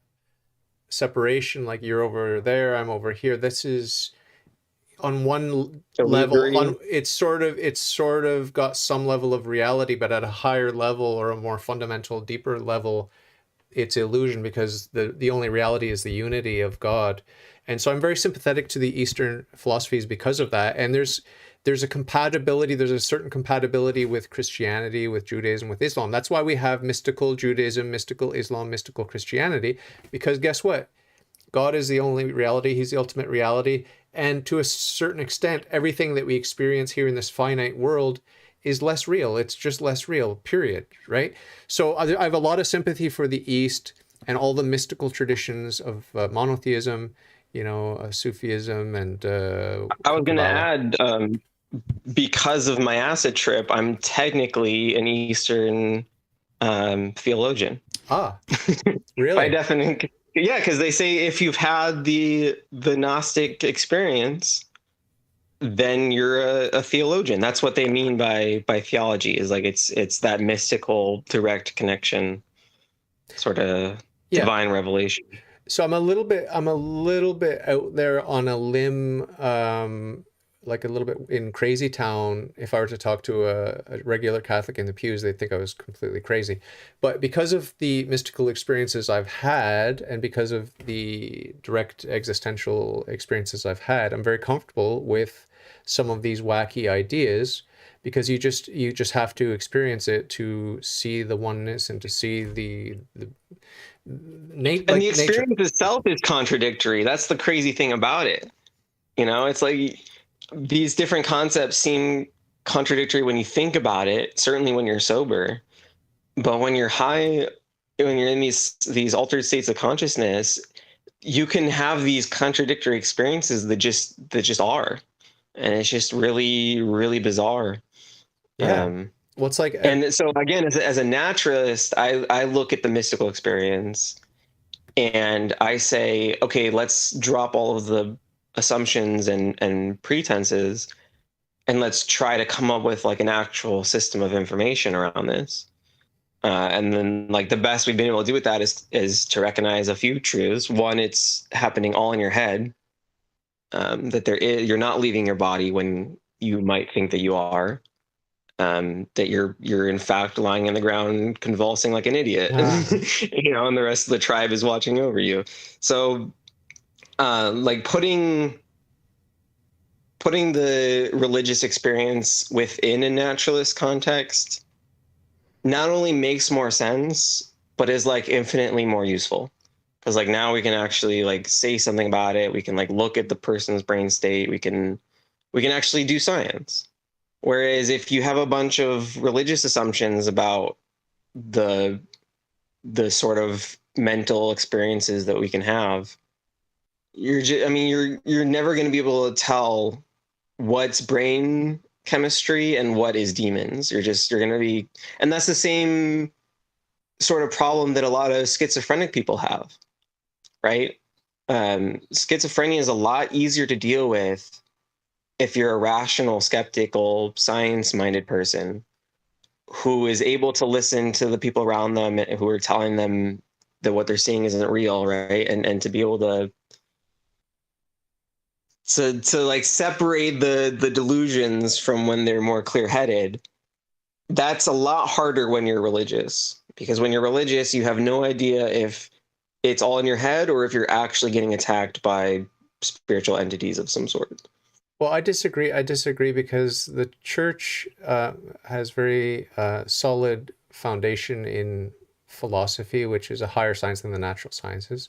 separation, like you're over there, I'm over here. This is on one level, Illusory. on it's sort of got some level of reality, but at a higher level or a more fundamental, deeper level, it's illusion, because the only reality is the unity of God. And so I'm very sympathetic to the Eastern philosophies because of that. And there's a certain compatibility with Christianity, with Judaism, with Islam. That's why we have mystical Judaism, mystical Islam, mystical Christianity, because guess what? God is the only reality. He's the ultimate reality. And to a certain extent, everything that we experience here in this finite world is less real. It's just less real, period. Right? So I have a lot of sympathy for the East and all the mystical traditions of monotheism, Sufism and I was going to Kabbalah. add, because of my acid trip, I'm technically an Eastern theologian. Ah, By really? definition, yeah, because they say if you've had the Gnostic experience, then you're a theologian. That's what they mean by theology. Is like it's that mystical, direct connection, sort of Yeah. divine revelation. So I'm a little bit out there on a limb, like a little bit in crazy town. If I were to talk to a regular Catholic in the pews, they'd think I was completely crazy. But because of the mystical experiences I've had, and because of the direct existential experiences I've had, I'm very comfortable with some of these wacky ideas, because you just have to experience it to see the oneness and to see the And the like nature. experience itself is contradictory. That's the crazy thing about it. You know, it's like these different concepts seem contradictory when you think about it, certainly when you're sober. But when you're high, when you're in these altered states of consciousness, you can have these contradictory experiences that just are. And it's just really, really bizarre. Yeah. Um, Well, it's like and so again, as a naturalist, I look at the mystical experience and I say, okay, let's drop all of the assumptions and pretenses, and let's try to come up with like an actual system of information around this. And then like the best we've been able to do with that is to recognize a few truths. One, it's happening all in your head. That you're not leaving your body when you might think that you are. That you're in fact lying on the ground convulsing like an idiot, uh, and the rest of the tribe is watching over you. So, like putting the religious experience within a naturalist context not only makes more sense, but is like infinitely more useful. because like now we can actually like say something about it. We can like look at the person's brain state. We can actually do science. Whereas if you have a bunch of religious assumptions about the sort of mental experiences that we can have, you're never going to be able to tell what's brain chemistry and what is demons. You're going to be, and that's the same sort of problem that a lot of schizophrenic people have, right? Schizophrenia is a lot easier to deal with if you're a rational, skeptical, science-minded person who is able to listen to the people around them who are telling them that what they're seeing isn't real, right? And to be able to like separate the delusions from when they're more clear-headed. That's a lot harder when you're religious, because when you're religious, you have no idea if it's all in your head or if you're actually getting attacked by spiritual entities of some sort. Well, I disagree because the church has very solid foundation in philosophy, which is a higher science than the natural sciences.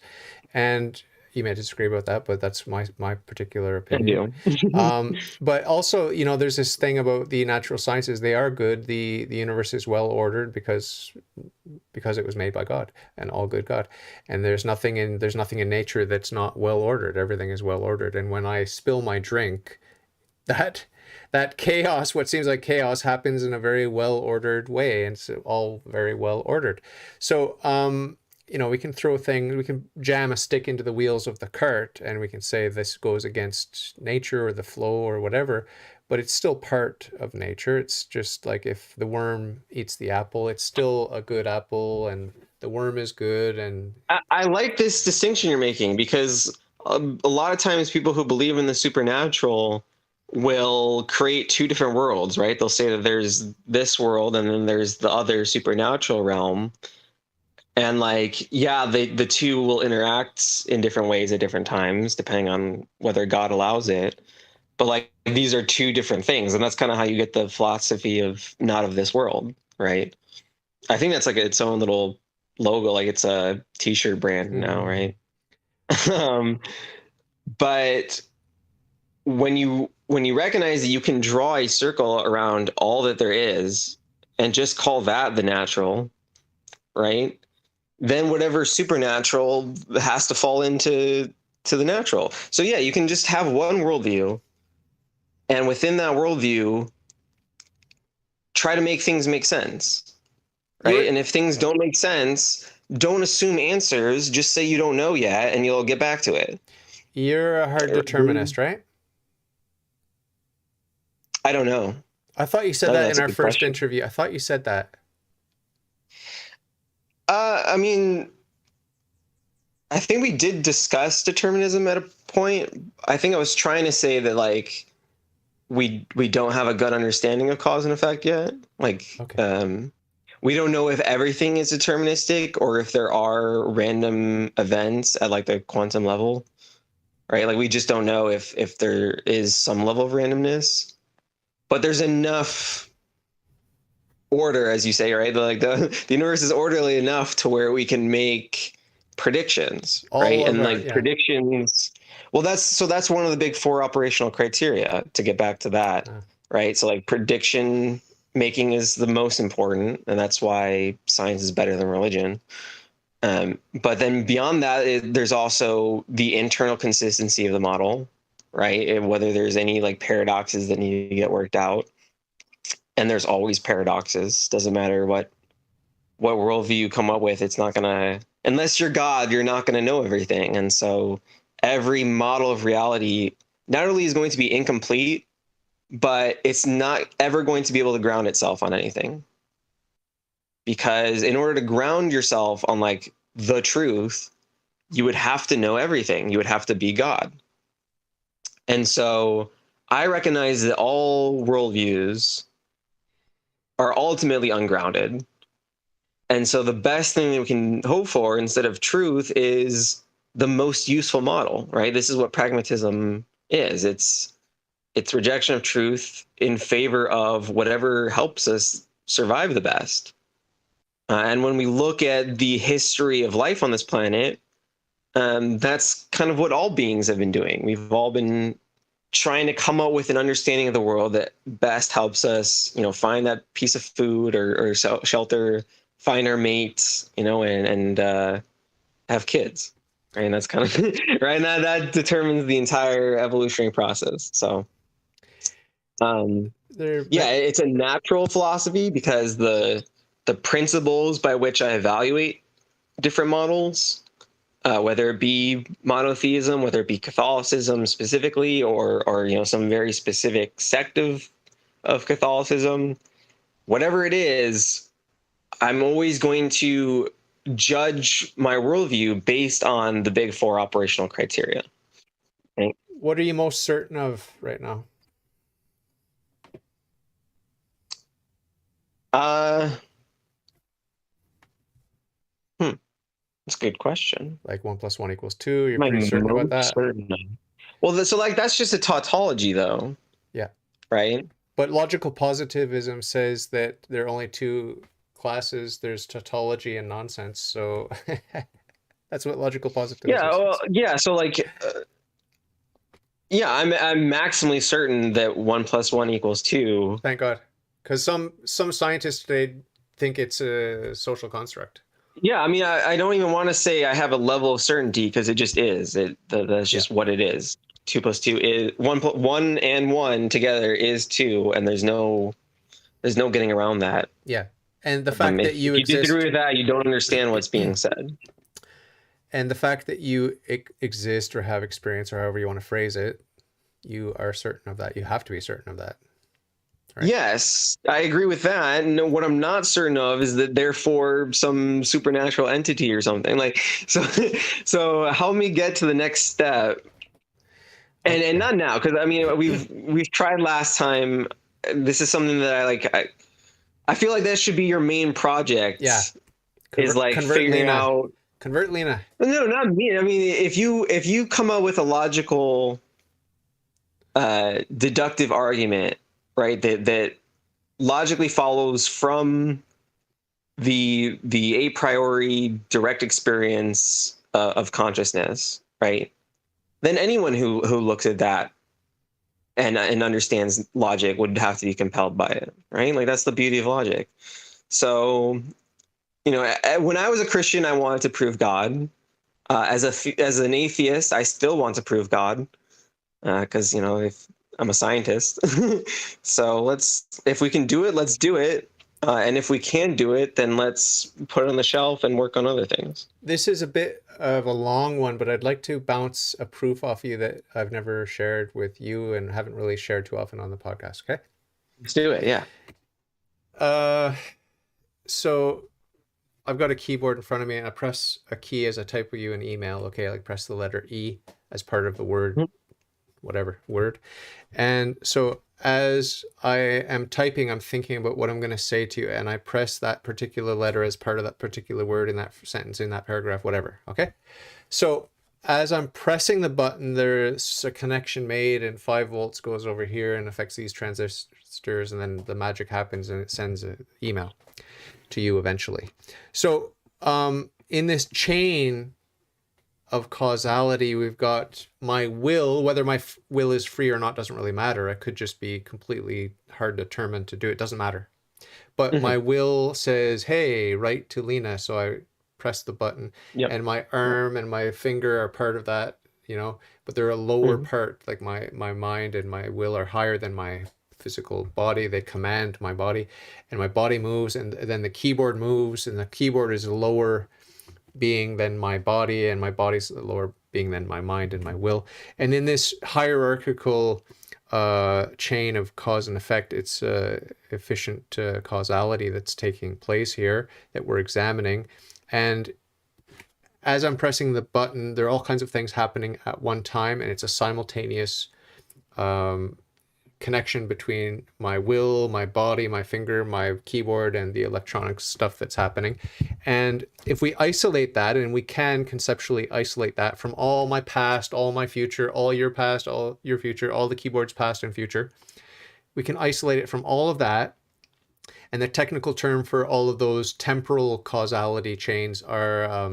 And you may disagree about that, but that's my particular I opinion. do. But also, there's this thing about the natural sciences. They are good. The universe is well ordered because it was made by God, and all good God. And there's nothing in nature that's not well ordered. Everything is well ordered. And when I spill my drink, that that chaos, what seems like chaos, happens in a very well ordered way, and it's all very well ordered. So we can we can jam a stick into the wheels of the cart, and we can say this goes against nature or the flow or whatever, but it's still part of nature. It's just like if the worm eats the apple, it's still a good apple, and the worm is good. And I like this distinction you're making, because a lot of times people who believe in the supernatural will create two different worlds, right? They'll say that there's this world and then there's the other supernatural realm. And like, yeah, the two will interact in different ways at different times, depending on whether God allows it. But like, these are two different things. And that's kind of how you get the philosophy of not of this world, right? I think that's like its own little logo, like it's a t-shirt brand now, right? um, but when you recognize that you can draw a circle around all that there is and just call that the natural, right? Then whatever supernatural has to fall into the natural. So yeah, you can just have one worldview, and within that worldview, try to make things make sense, right? And if things don't make sense, don't assume answers. Just say you don't know yet, and you'll get back to it. You're a hard determinist, right? I don't know. I thought you said that in our first interview. I thought you said that. I mean, I think we did discuss determinism at a point. I think I was trying to say that like we don't have a good understanding of cause and effect yet. Like, okay. We don't know if everything is deterministic or if there are random events at like the quantum level, right? Like we just don't know if there is some level of randomness, but there's enough order, as you say, right? Like the universe is orderly enough to where we can make predictions, right? And like predictions, well, that's one of the big four operational criteria, to get back to that, right? So like prediction making is the most important, and that's why science is better than religion. But then beyond that, there's also the internal consistency of the model, right? And whether there's any like paradoxes that need to get worked out. And there's always paradoxes. Doesn't matter what worldview you come up with, it's not gonna, unless you're God, you're not gonna know everything. And so every model of reality not only is going to be incomplete, but it's not ever going to be able to ground itself on anything. Because in order to ground yourself on like the truth, you would have to know everything. You would have to be God. And so I recognize that all worldviews are ultimately ungrounded. And so the best thing that we can hope for instead of truth is the most useful model, right? This is what pragmatism is. It's rejection of truth in favor of whatever helps us survive the best. And when we look at the history of life on this planet, That's kind of what all beings have been doing. We've all been trying to come up with an understanding of the world that best helps us, find that piece of food or shelter, find our mates, and have kids. Right? And that's kind of right now that determines the entire evolutionary process. So, yeah, it's a natural philosophy because the principles by which I evaluate different models, whether it be monotheism, whether it be Catholicism specifically, or some very specific sect of Catholicism, whatever it is, I'm always going to judge my worldview based on the big four operational criteria. Right? What are you most certain of right now? That's a good question. Like 1 + 1 = 2. You're pretty certain about that? Certain. Well, so like that's just a tautology, though. Yeah. Right. But logical positivism says that there are only two classes. There's tautology and nonsense. So that's what logical positivism says. Well, yeah. So like, yeah, I'm maximally certain that 1 + 1 = 2. Thank God, because some scientists today think it's a social construct. Yeah, I mean, I don't even want to say I have a level of certainty because it just is. That's just what it is. 2 + 2 is 1 and 1 together is 2, and there's no getting around that. Yeah, and the fact that you exist, if you disagree with that, you don't understand what's being said. And the fact that you exist or have experience, or however you want to phrase it, you are certain of that. You have to be certain of that. Right? Yes, I agree with that. And what I'm not certain of is that therefore some supernatural entity or something like so help me get to the next step. And not now, because I mean we've tried last time. This is something that I feel like that should be your main project. Yeah. Is like figuring out. Convert Lena. No, not me. I mean, if you come up with a logical deductive argument, right, that logically follows from the a priori direct experience of consciousness, right, then anyone who looks at that and understands logic would have to be compelled by it, right? Like that's the beauty of logic. So, when I was a Christian, I wanted to prove God. As an atheist, I still want to prove God, because if I'm a scientist. So if we can do it, let's do it. And if we can do it, then let's put it on the shelf and work on other things. This is a bit of a long one, but I'd like to bounce a proof off you that I've never shared with you and haven't really shared too often on the podcast. Okay. Let's do it. Yeah. So I've got a keyboard in front of me and I press a key as I type with you an email. Okay. Like press the letter E as part of the word. Mm-hmm. Whatever word. And so as I am typing, I'm thinking about what I'm going to say to you, and I press that particular letter as part of that particular word in that sentence, in that paragraph, whatever. Okay. So as I'm pressing the button, there's a connection made, and 5 volts goes over here and affects these transistors, and then the magic happens and it sends an email to you eventually. So in this chain of causality, we've got my will. Whether my will is free or not doesn't really matter. It could just be completely hard determined to do it. Doesn't matter. But my will says, hey, write to Lena. So I press the button. Yep. And my arm and my finger are part of that, but they're a lower part. Like my mind and my will are higher than my physical body. They command my body, and my body moves, and then the keyboard moves, and the keyboard is a lower being than my body, and my body's the lower being than my mind and my will. And in this hierarchical chain of cause and effect, it's efficient causality that's taking place here that we're examining. And as I'm pressing the button, there are all kinds of things happening at one time, and it's a simultaneous connection between my will, my body, my finger, my keyboard, and the electronic stuff that's happening. And if we isolate that, and we can conceptually isolate that from all my past, all my future, all your past, all your future, all the keyboard's past and future, we can isolate it from all of that. And the technical term for all of those temporal causality chains are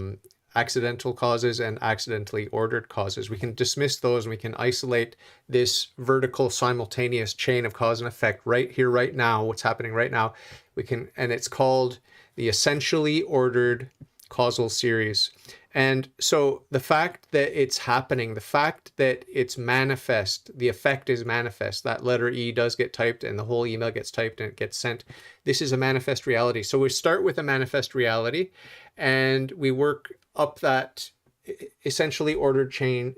accidental causes and accidentally ordered causes. We can dismiss those and we can isolate this vertical simultaneous chain of cause and effect right here, right now, what's happening right now. And it's called the essentially ordered causal series. And so the fact that it's happening, the fact that it's manifest, the effect is manifest, that letter E does get typed and the whole email gets typed and it gets sent. This is a manifest reality. So we start with a manifest reality and we work up that essentially ordered chain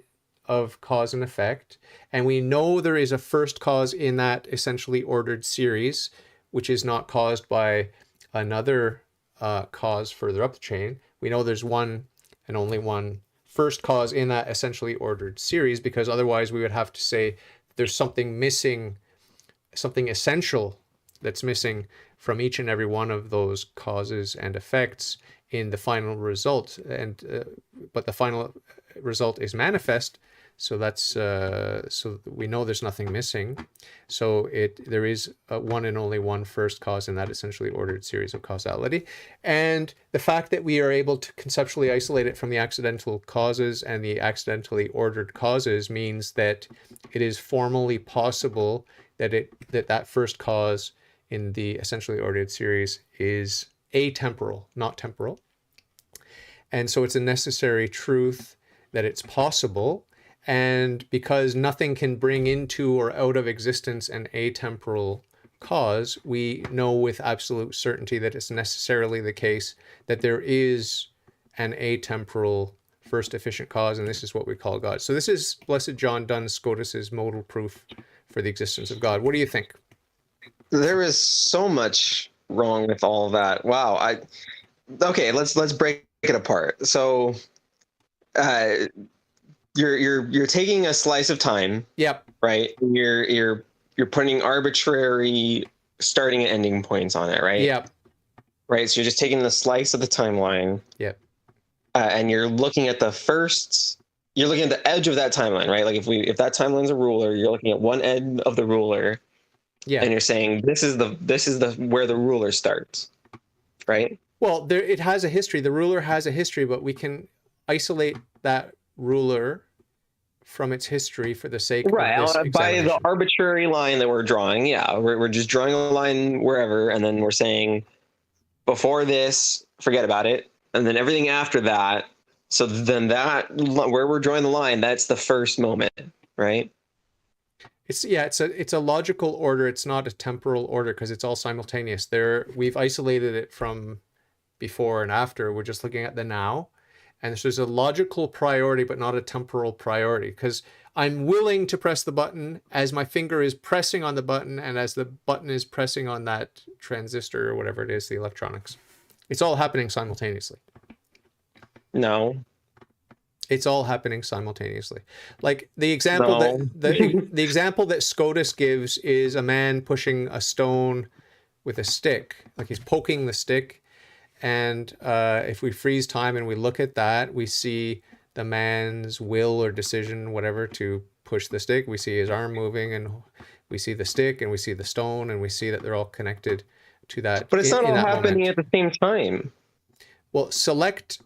of cause and effect. And we know there is a first cause in that essentially ordered series, which is not caused by another cause further up the chain. We know there's one and only one first cause in that essentially ordered series, because otherwise we would have to say there's something missing, something essential that's missing from each and every one of those causes and effects in the final result. And but the final result is manifest, so that's so we know there's nothing missing. So there is one and only one first cause in that essentially ordered series of causality. And the fact that we are able to conceptually isolate it from the accidental causes and the accidentally ordered causes means that it is formally possible that that first cause in the essentially ordered series is atemporal, not temporal. And so it's a necessary truth that it's possible. And because nothing can bring into or out of existence an atemporal cause, we know with absolute certainty that it's necessarily the case that there is an atemporal first efficient cause, and this is what we call God. So this is Blessed John Duns Scotus's modal proof for the existence of God. What do you think? There is so much wrong with all of that. Wow. Okay, let's break it apart. So you're taking a slice of time. Yep. Right. You're putting arbitrary starting and ending points on it, right? Yep. Right. So you're just taking the slice of the timeline. Yep. And you're looking at you're looking at the edge of that timeline, right? Like if that timeline's a ruler, you're looking at one end of the ruler. Yeah. And you're saying this is the where the ruler starts, right? Well, it has a history. The ruler has a history, but we can isolate that ruler from its history for the sake of this examination. By the arbitrary line that we're drawing. Yeah, we're just drawing a line wherever, and then we're saying before this, forget about it, and then everything after that. So then that where we're drawing the line, that's the first moment, right? It's a logical order. It's not a temporal order because it's all simultaneous. We've isolated it from before and after. We're just looking at the now. And so there's a logical priority, but not a temporal priority, because I'm willing to press the button as my finger is pressing on the button and as the button is pressing on that transistor or whatever it is, the electronics. It's all happening simultaneously. No. It's all happening simultaneously. Like the example the example that Scotus gives is a man pushing a stone with a stick. Like he's poking the stick. And if we freeze time and we look at that, we see the man's will or decision, whatever, to push the stick. We see his arm moving, and we see the stick, and we see the stone, and we see that they're all connected to that. But it's not all happening at the same time. Well, select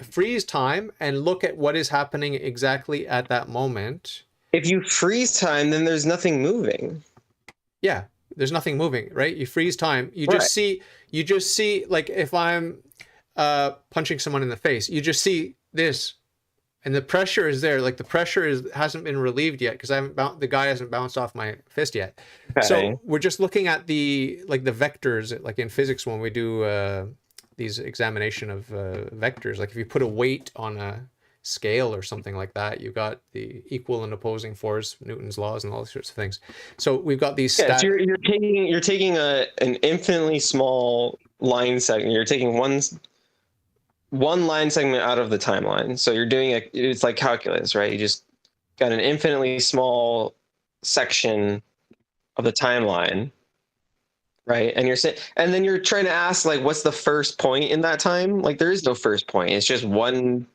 freeze time and look at what is happening exactly at that moment. If you freeze time, then there's nothing moving. Yeah. There's nothing moving, right? You freeze time. You just see, like if I'm punching someone in the face, you just see this, and the pressure is there. Like the pressure hasn't been relieved yet because the guy hasn't bounced off my fist yet. Okay. So we're just looking at the vectors, like in physics when we do these examination of vectors. Like if you put a weight on a scale or something like that, you've got the equal and opposing force, Newton's laws, and all these sorts of things. So we've got these so you're taking an infinitely small line segment. You're taking one line segment out of the timeline. So you're doing it's like calculus, right? You just got an infinitely small section of the timeline, right? And you're saying, and then you're trying to ask, like, what's the first point in that time? Like there is no first point. It's just one.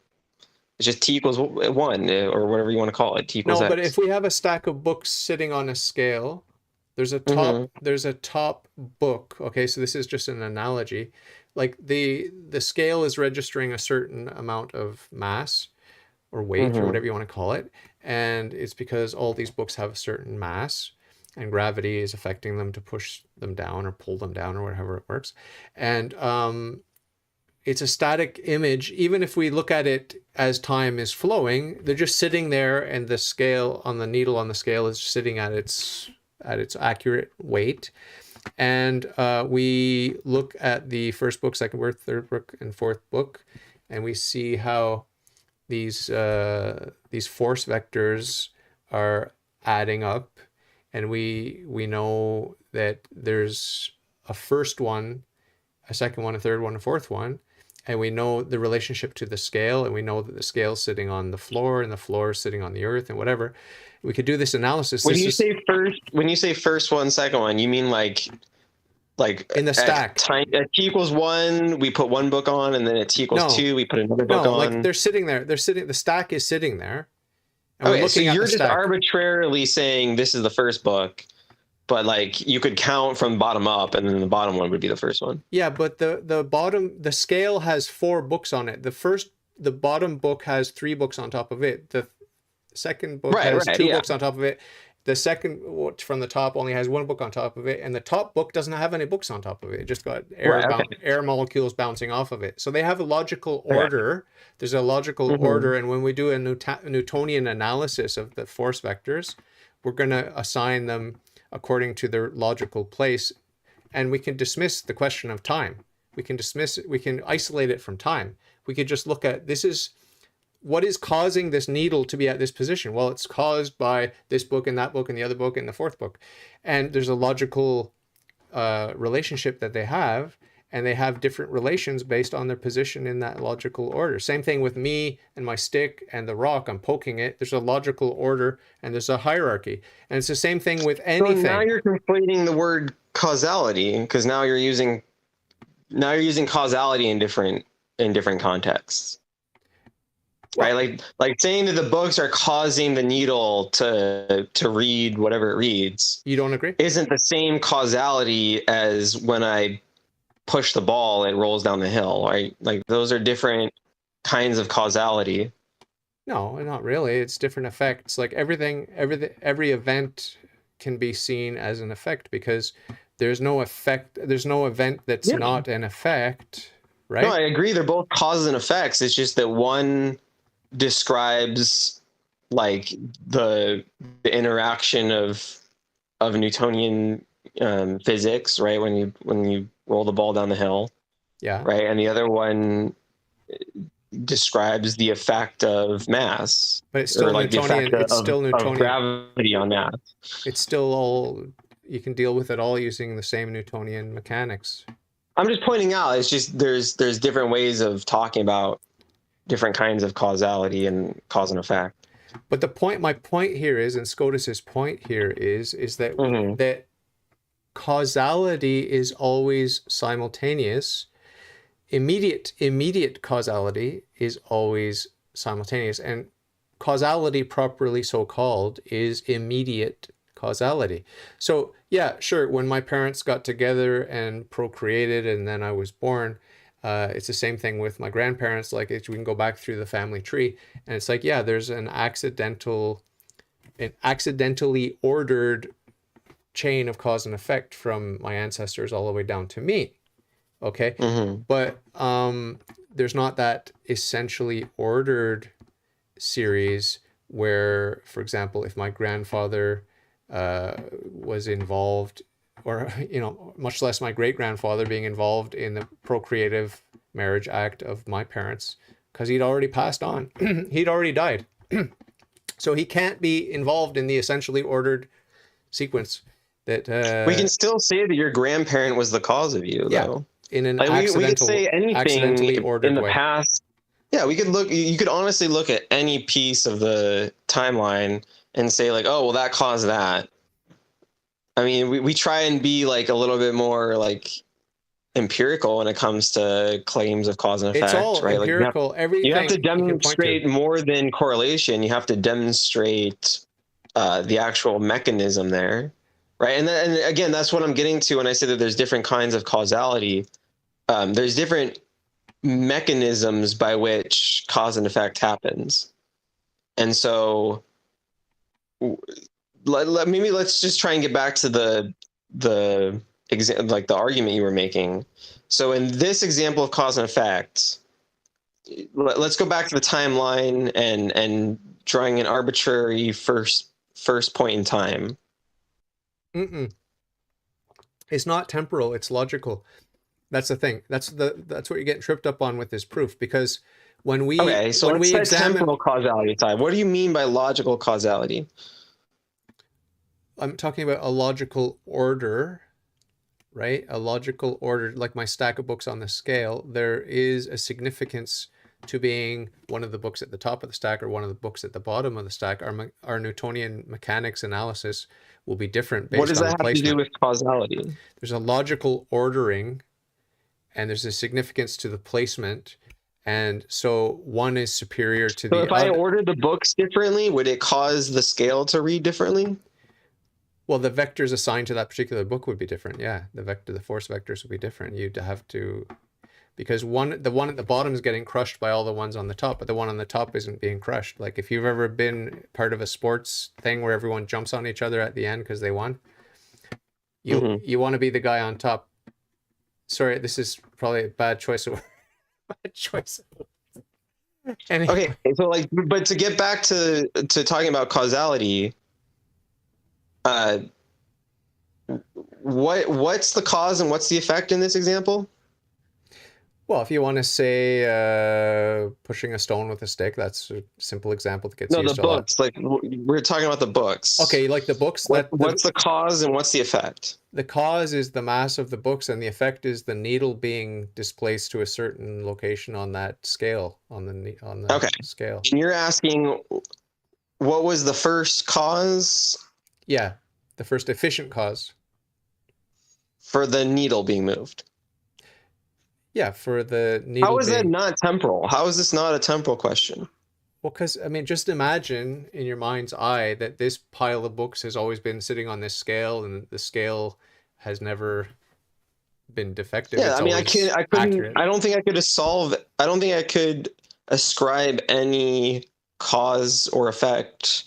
It's just t equals 1, or whatever you want to call it. T equals no, X. But if we have a stack of books sitting on a scale, there's a top book. Okay, so this is just an analogy. like the scale is registering a certain amount of mass or weight or Mm-hmm. whatever you want to call it, and it's because all these books have a certain mass, and gravity is affecting them to push them down or pull them down or whatever it works. And it's a static image. Even if we look at it as time is flowing, they're just sitting there, and the scale on the needle on the scale is sitting at its accurate weight. And we look at the first book, second book, third book, and fourth book, and we see how these force vectors are adding up, and we know that there's a first one, a second one, a third one, a fourth one, and we know the relationship to the scale, and we know that the scale is sitting on the floor, and the floor is sitting on the earth, and whatever. We could do this analysis. When you say first one, second one, you mean like in the stack. At t equals 1, we put one book on, and then at t equals 2, we put another book on. Like they're sitting there. The stack is sitting there. And okay, so you're just arbitrarily saying this is the first book, but like you could count from bottom up, and then the bottom one would be the first one. Yeah, but the scale has 4 books on it. The bottom book has 3 books on top of it. The second book has 2 books on top of it. The second from the top only has 1 book on top of it, and the top book doesn't have any books on top of it. It just got air molecules bouncing off of it. So they have a logical order. There's a logical order, and when we do a Newtonian analysis of the force vectors, we're going to assign them according to their logical place, and we can dismiss the question of time. We can isolate it from time. We could just look at what is causing this needle to be at this position? Well, it's caused by this book and that book and the other book and the fourth book. And there's a logical relationship that they have, and they have different relations based on their position in that logical order. Same thing with me and my stick and the rock. I'm poking it. There's a logical order, and there's a hierarchy. And it's the same thing with anything. So now you're conflating the word causality, because now you're using causality in different contexts. Right, like saying that the books are causing the needle to read whatever it reads. You don't agree? Isn't the same causality as when I push the ball, it rolls down the hill, right? Like those are different kinds of causality. No, not really. It's different effects. Like every event can be seen as an effect, because there's no event that's not an effect, right? No, I agree. They're both causes and effects. It's just that one describes like the interaction of Newtonian physics, right? When you roll the ball down the hill, right, and the other one describes the effect of mass, but it's still like Newtonian. It's still Newtonian. Of gravity on mass. It's still all, you can deal with it all using the same Newtonian mechanics. I'm just pointing out, it's just there's different ways of talking about different kinds of causality and cause and effect. But my point here is, and Scotus's point here is that that causality is always simultaneous. Immediate causality is always simultaneous, and causality, properly so called, is immediate causality. So yeah, sure, when my parents got together and procreated and then I was born, it's the same thing with my grandparents. Like we can go back through the family tree, and it's like, yeah, there's an accidentally ordered chain of cause and effect from my ancestors all the way down to me. Okay. But there's not that essentially ordered series where, for example, if my grandfather was involved, or much less my great-grandfather being involved in the procreative marriage act of my parents, because he'd already passed on. He'd already died. So he can't be involved in the essentially ordered sequence that we can still say that your grandparent was the cause of you, though. In an we could say anything accidentally ordered in the way. past. Yeah, you could honestly look at any piece of the timeline and say like, oh, well, that caused that. I mean, we try and be like a little bit more like empirical when it comes to claims of cause and effect. It's all right? empirical. You have to demonstrate more than correlation. You have to demonstrate the actual mechanism there, right? And again, that's what I'm getting to when I say that there's different kinds of causality. there's different mechanisms by which cause and effect happens. And so maybe let's just try and get back to the like the argument you were making. So in this example of cause and effect, let's go back to the timeline and drawing an arbitrary first point in time. Mm-mm. It's not temporal, it's logical. That's the thing. That's what you're getting tripped up on with this proof, because when we let's say temporal causality aside. What do you mean by logical causality? I'm talking about a logical order, right? A logical order, like my stack of books on the scale. There is a significance to being one of the books at the top of the stack or one of the books at the bottom of the stack. Our Newtonian mechanics analysis will be different based on placement. What does that have to do with causality? There's a logical ordering, and there's a significance to the placement. And so one is superior to the other. So if I ordered the books differently, would it cause the scale to read differently? Well, the vectors assigned to that particular book would be different. Yeah, the force vectors would be different. You'd have to, because the one at the bottom is getting crushed by all the ones on the top, but the one on the top isn't being crushed. Like if you've ever been part of a sports thing where everyone jumps on each other at the end because they won, you want to be the guy on top. Sorry, this is probably a bad choice of bad choice. Okay, so but to get back to talking about causality, what's the cause and what's the effect in this example? Well, if you want to say pushing a stone with a stick, that's a simple example that gets used a lot. No, the books. Like we're talking about the books. Okay, like the books. What's the cause and what's the effect? The cause is the mass of the books, and the effect is the needle being displaced to a certain location on that scale, on the scale. And you're asking, what was the first cause? Yeah, the first efficient cause. For the needle being moved. Yeah, for the needle. How is that not temporal? How is this not a temporal question? Well, because, I mean, just imagine in your mind's eye that this pile of books has always been sitting on this scale, and the scale has never been defective. Yeah, I mean, I don't think I could ascribe any cause or effect.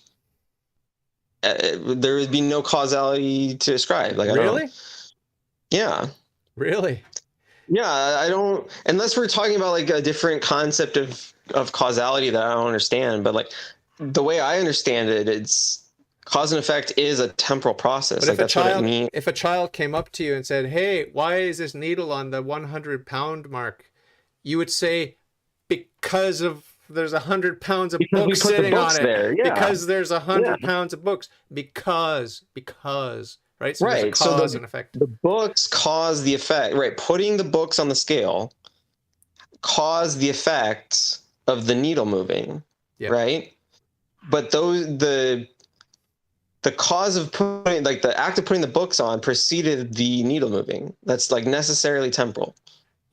There would be no causality to ascribe. Like, really? Yeah. Really? Yeah, I don't, unless we're talking about like a different concept of causality that I don't understand. But like the way I understand it, it's cause and effect is a temporal process. But if a child came up to you and said, "Hey, why is this needle on the 100-pound mark?" You would say, "Because there's 100 pounds of books sitting on it. There. Yeah. Because there's 100 pounds of books. Because." Right? So there's a cause and effect. The books cause the effect. Right. Putting the books on the scale cause the effect of the needle moving. Yep. Right. But the cause of putting, like the act of putting the books on preceded the needle moving. That's like necessarily temporal.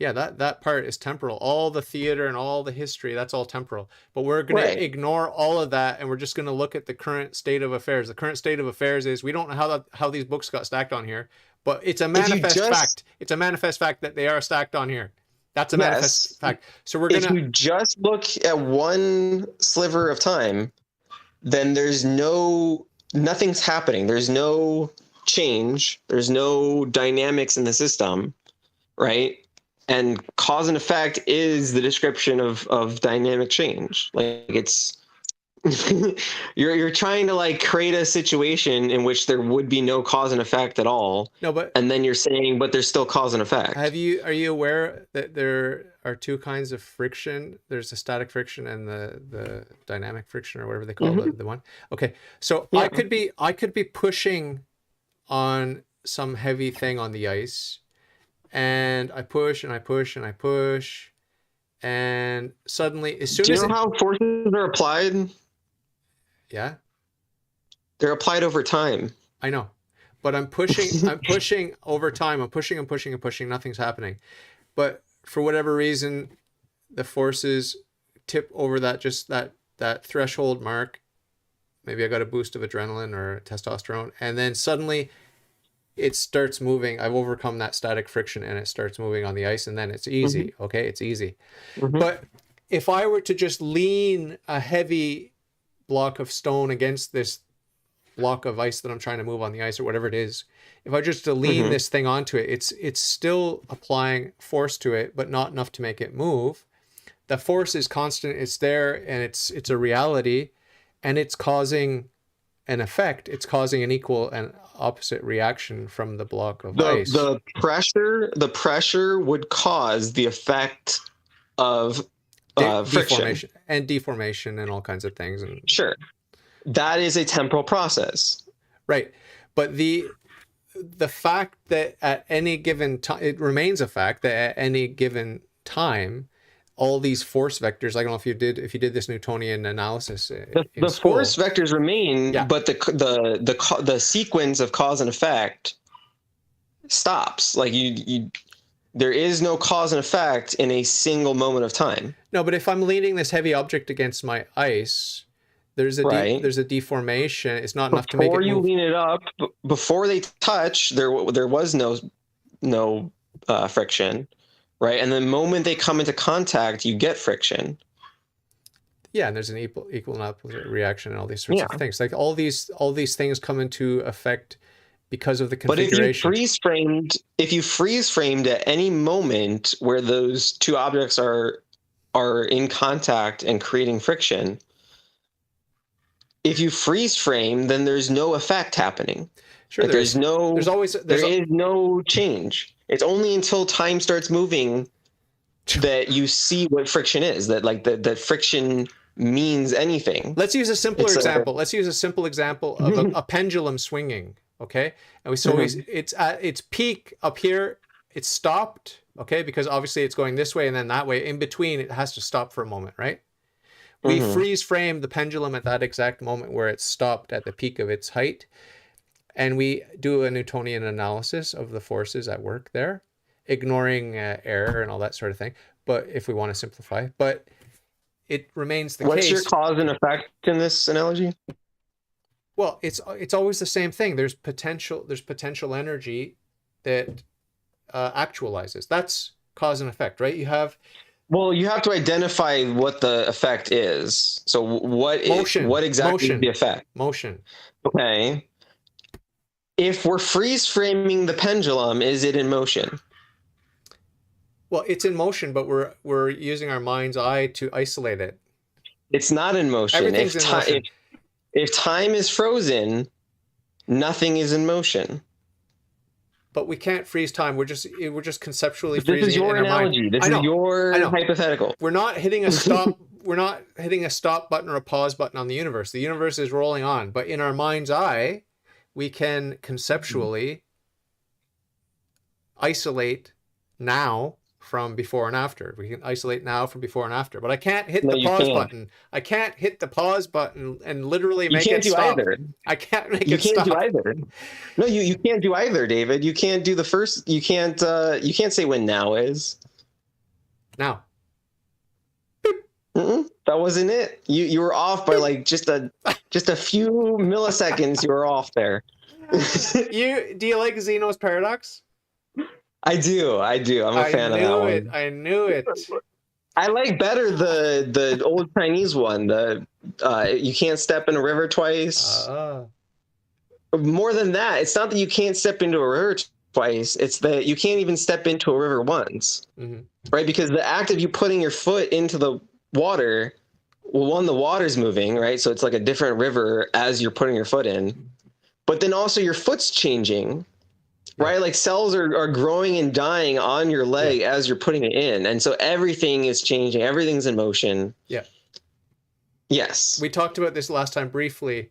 Yeah, that part is temporal. All the theater and all the history, that's all temporal. But we're going to ignore all of that, and we're just going to look at the current state of affairs. The current state of affairs is we don't know how these books got stacked on here, but it's a manifest fact. It's a manifest fact that they are stacked on here. That's a manifest fact. So we're going to... If you just look at one sliver of time, then nothing's happening. There's no change. There's no dynamics in the system, right? And cause and effect is the description of dynamic change. Like it's you're trying to like create a situation in which there would be no cause and effect at all. No, but and then you're saying, but there's still cause and effect. Are you aware that there are two kinds of friction? There's the static friction and the dynamic friction, or whatever they call the one. Okay, so yeah. I could be pushing on some heavy thing on the ice. And I push and I push and I push, and suddenly, as soon as... Do you know how forces are applied? Yeah. They're applied over time. I know. But I'm pushing, I'm pushing over time. I'm pushing and pushing and pushing. Nothing's happening. But for whatever reason, the forces tip over that threshold mark. Maybe I got a boost of adrenaline or testosterone. And then suddenly it starts moving. I've overcome that static friction and it starts moving on the ice, and then it's easy. Okay, it's easy. But if I were to just lean a heavy block of stone against this block of ice that I'm trying to move on the ice or whatever it is, if I just lean this thing onto it, it's still applying force to it, but not enough to make it move. The force is constant, it's there, and it's a reality, and it's causing an effect. It's causing an equal and opposite reaction from the block of ice. The pressure would cause the effect of friction and deformation and all kinds of things. And sure, that is a temporal process, right? But the fact that at any given time, it remains a fact that at any given time, all these force vectors, I don't know if you did this Newtonian analysis the force vectors remain, but the sequence of cause and effect stops. Like there is no cause and effect in a single moment of time. No, but if I'm leaning this heavy object against my ice, there's a there's a deformation. It's not enough to make it move. Before you lean it up, before they touch, there was no friction. Right, and the moment they come into contact, you get friction. Yeah, and there's an equal and opposite reaction and all these sorts of things. Like all these things come into effect because of the configuration. But if you freeze framed at any moment where those two objects are in contact and creating friction, if you freeze frame, then there's no effect happening. Sure, like there is no change. It's only until time starts moving that you see what friction is, that friction means anything. Let's use a simpler example. Let's use a simple example of a pendulum swinging, okay? And it's at its peak up here, it's stopped, okay? Because obviously it's going this way and then that way. In between, it has to stop for a moment, right? We freeze frame the pendulum at that exact moment where it's stopped at the peak of its height. And we do a Newtonian analysis of the forces at work there, ignoring error and all that sort of thing. But if we want to simplify, but it remains the case. What's your cause and effect in this analogy? Well, it's always the same thing. There's potential energy that actualizes. That's cause and effect, right? You have to identify what the effect is. So what exactly is the effect? Motion. Okay. If we're freeze framing the pendulum, is it in motion? Well, it's in motion, but we're using our mind's eye to isolate it. It's not in motion. Everything's in motion. If time is frozen, nothing is in motion. But we can't freeze time. We're just conceptually freezing. This is your analogy. This is your hypothetical. We're not hitting a stop. We're not hitting a stop button or a pause button on the universe. The universe is rolling on, but in our mind's eye, we can conceptually isolate now from before and after. We can isolate now from before and after. But I can't hit the pause button. I can't hit the pause button and literally make it stop. I can't make it stop. You can't do either. No, you can't do either, David. You can't do the first. You can't say when now is. Now. That wasn't it. You were off by like just a few milliseconds. You were off there. Do you like Zeno's paradox? I do. I'm a fan of that one. I knew it. I like better the old Chinese one. You can't step in a river twice. More than that, it's not that you can't step into a river twice. It's that you can't even step into a river once, right? Because the act of you putting your foot into the water, well, the water's moving, right? So it's like a different river as you're putting your foot in. But then also your foot's changing, right? Like cells are growing and dying on your leg as you're putting it in. And so everything is changing. Everything's in motion. Yeah. Yes. We talked about this last time briefly,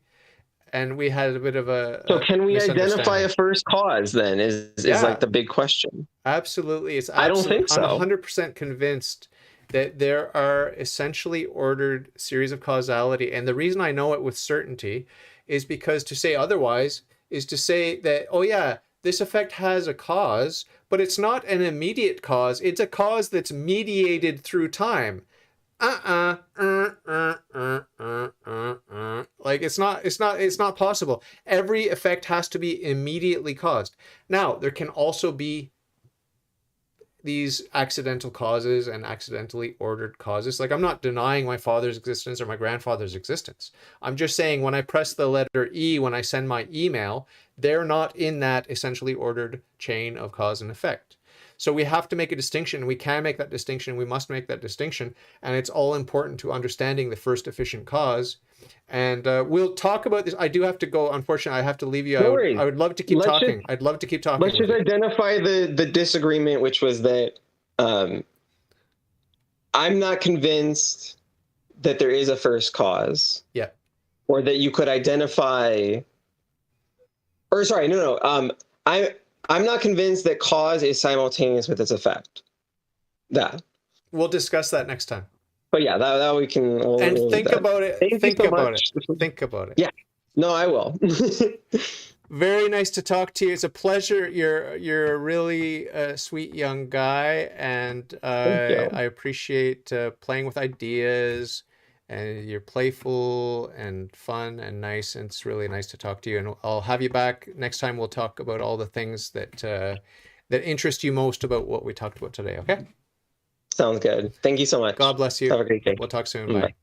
and we had a bit of a So can we identify a first cause then is like the big question. Absolutely. I don't think so. I'm 100% convinced that there are essentially ordered series of causality. And the reason I know it with certainty is because to say otherwise is to say that, oh yeah, this effect has a cause, but it's not an immediate cause. It's a cause that's mediated through time. Like it's not possible. Every effect has to be immediately caused. Now, there can also be these accidental causes and accidentally ordered causes. Like, I'm not denying my father's existence or my grandfather's existence. I'm just saying when I press the letter E when I send my email, they're not in that essentially ordered chain of cause and effect. So we have to make a distinction. We can make that distinction. We must make that distinction. And it's all important to understanding the first efficient cause. And we'll talk about this. I do have to go. Unfortunately, I have to leave you. No I worries. would love to keep Let's talking. just I'd love to keep talking let's with just you. identify the disagreement, which was that I'm not convinced that there is a first cause. Yeah. Or that you could identify. Or sorry, no. I'm not convinced that cause is simultaneous with its effect. That. We'll discuss that next time. But yeah, that we can. And think about it. Thank you Think so about much. it. Think about it. Yeah. No, I will. Very nice to talk to you. It's a pleasure. You're a really sweet young guy, and Thank you. I appreciate playing with ideas. And you're playful and fun and nice, and it's really nice to talk to you. And I'll have you back next time. We'll talk about all the things that that interest you most about what we talked about today. Okay. Sounds good. Thank you so much. God bless you. Have a great day. We'll talk soon. Bye. Bye.